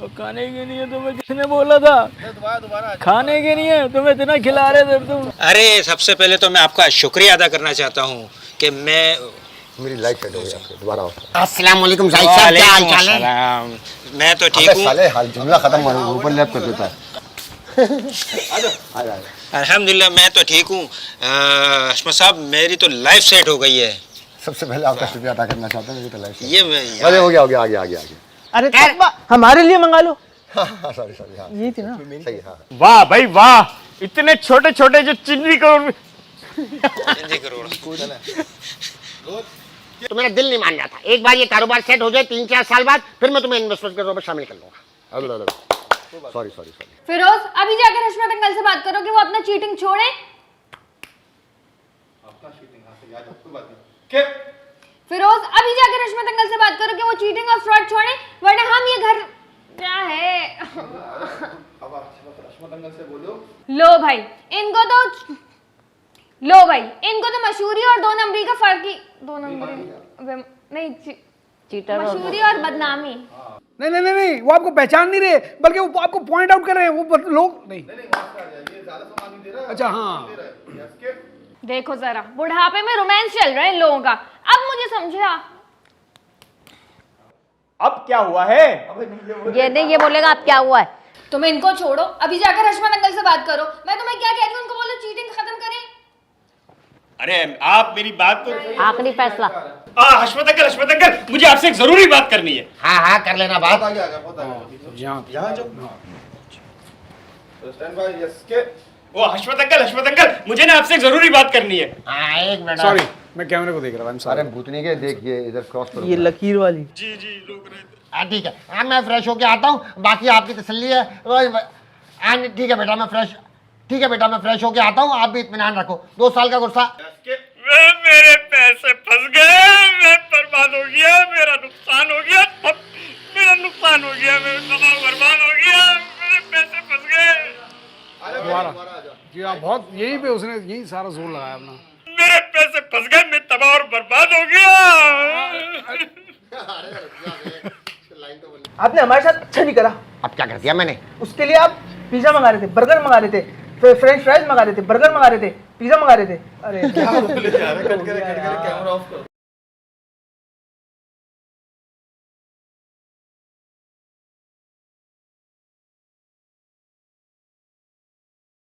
और खाने के लिए तुम्हें किसने बोला था? खाने के लिए तुम्हें इतना खिला रहे थे तुम। अरे सबसे पहले तो मैं आपका शुक्रिया अदा करना चाहता हूँ कि मैं मेरी लाइफ सेट हो गई आपके दोबारा अस्सलाम वालेकुम साहिब साहब, क्या हाल चाल है? वालेकुम सलाम। मैं तो ठीक हूँ साले हाल जुमला खत्म हो ऊपर लैप कर देता है। अल्हम्दुलिल्लाह मैं तो ठीक हूँ। हशमत साहब मेरी तो लाइफ सेट हो गई है। सबसे पहले आपका शुक्रिया अदा करना चाहता हूँ, मेरी तो लाइफ सेट। ये अरे हो गया आगे अरे तब्बा, हमारे लिए मंगा लो। हाँ सॉरी हाँ ये थी ना। सही है, हाँ। वाह भाई वाह, इतने छोटे छोटे जो चिन्नी करोड़ तो मेरा दिल नहीं मान रहा था। एक बार ये कारोबार सेट हो जाए 3-4 साल बाद, फिर मैं तुम्हें इन्वेस्टमेंट के तौर पर शामिल कर लूंगा। सॉरी फिरोज, अभी जाकर हशमत अंकल से बात करो कि वो अपना चीटिंग छोड़े। फिरोज, अभी जाकर हशमत अंकल से बात करो कि वो चीटिंग और फ्रॉड छोड़े, वरना हम ये घर क्या है। लो भाई, इनको तो मशहूरी और 2 नंबरी का फर्क ही, 2 नंबरी नहीं, चीटर और मशहूरी और बदनामी। नहीं, वो आपको पहचान नहीं रहे, बल्कि वो आपको पॉइंट आउट कर रहे हैं। वो लोग नहीं। अच्छा हाँ, देखो जरा, बुढ़ापे में रोमांस चल रहा है इन लोगों का। अब मुझे समझा। अब क्या हुआ है? ये नहीं, ये बोलेगा अब क्या हुआ है। तुम इनको छोड़ो, अभी जाकर हशमत अंकल से बात करो। मैं तुम्हें क्या कहती हूँ, उनको बोलो चीटिंग खत्म करें। अरे आप मेरी बात तो आखिरी फैसला। हशमत अंकल, मुझे आपसे एक जरूरी बात करनी है। हाँ कर लेना बात। वो हशमत अंकल, मुझे ना आपसे एक जरूरी बात करनी है। हाँ एक मिनट, सॉरी, मैं कैमरे को देख रहा था। अरे भूतनी के देखिए इधर क्रॉस करो। ये लकीर वाली। जी रोक रहे थे। हाँ ठीक है, हाँ मैं फ्रेश होके आता हूँ, बाकी आपकी तसल्ली है। ठीक है बेटा, मैं फ्रेश होके आता हूँ, आप भी इत्मीनान रखो। 2 साल का गुस्सा। मेरे पैसे फंस गए, मैं बर्बाद हो गया, मेरा नुकसान हो गया, मेरा बर्बाद हो गया, मेरे पैसे फंस गए। जी हाँ, बहुत यहीं पे उसने यही सारा जोर लगाया अपना। मेरे पैसे फंस गए, मैं तबाह और बर्बाद हो गया। आपने हमारे साथ अच्छा नहीं करा। अब क्या कर दिया मैंने? उसके लिए आप पिज्जा मंगा रहे थे, बर्गर मंगा रहे थे, फ्रेंच फ्राइज मंगा रहे थे, बर्गर मंगा रहे थे, पिज्जा मंगा रहे थे। अरे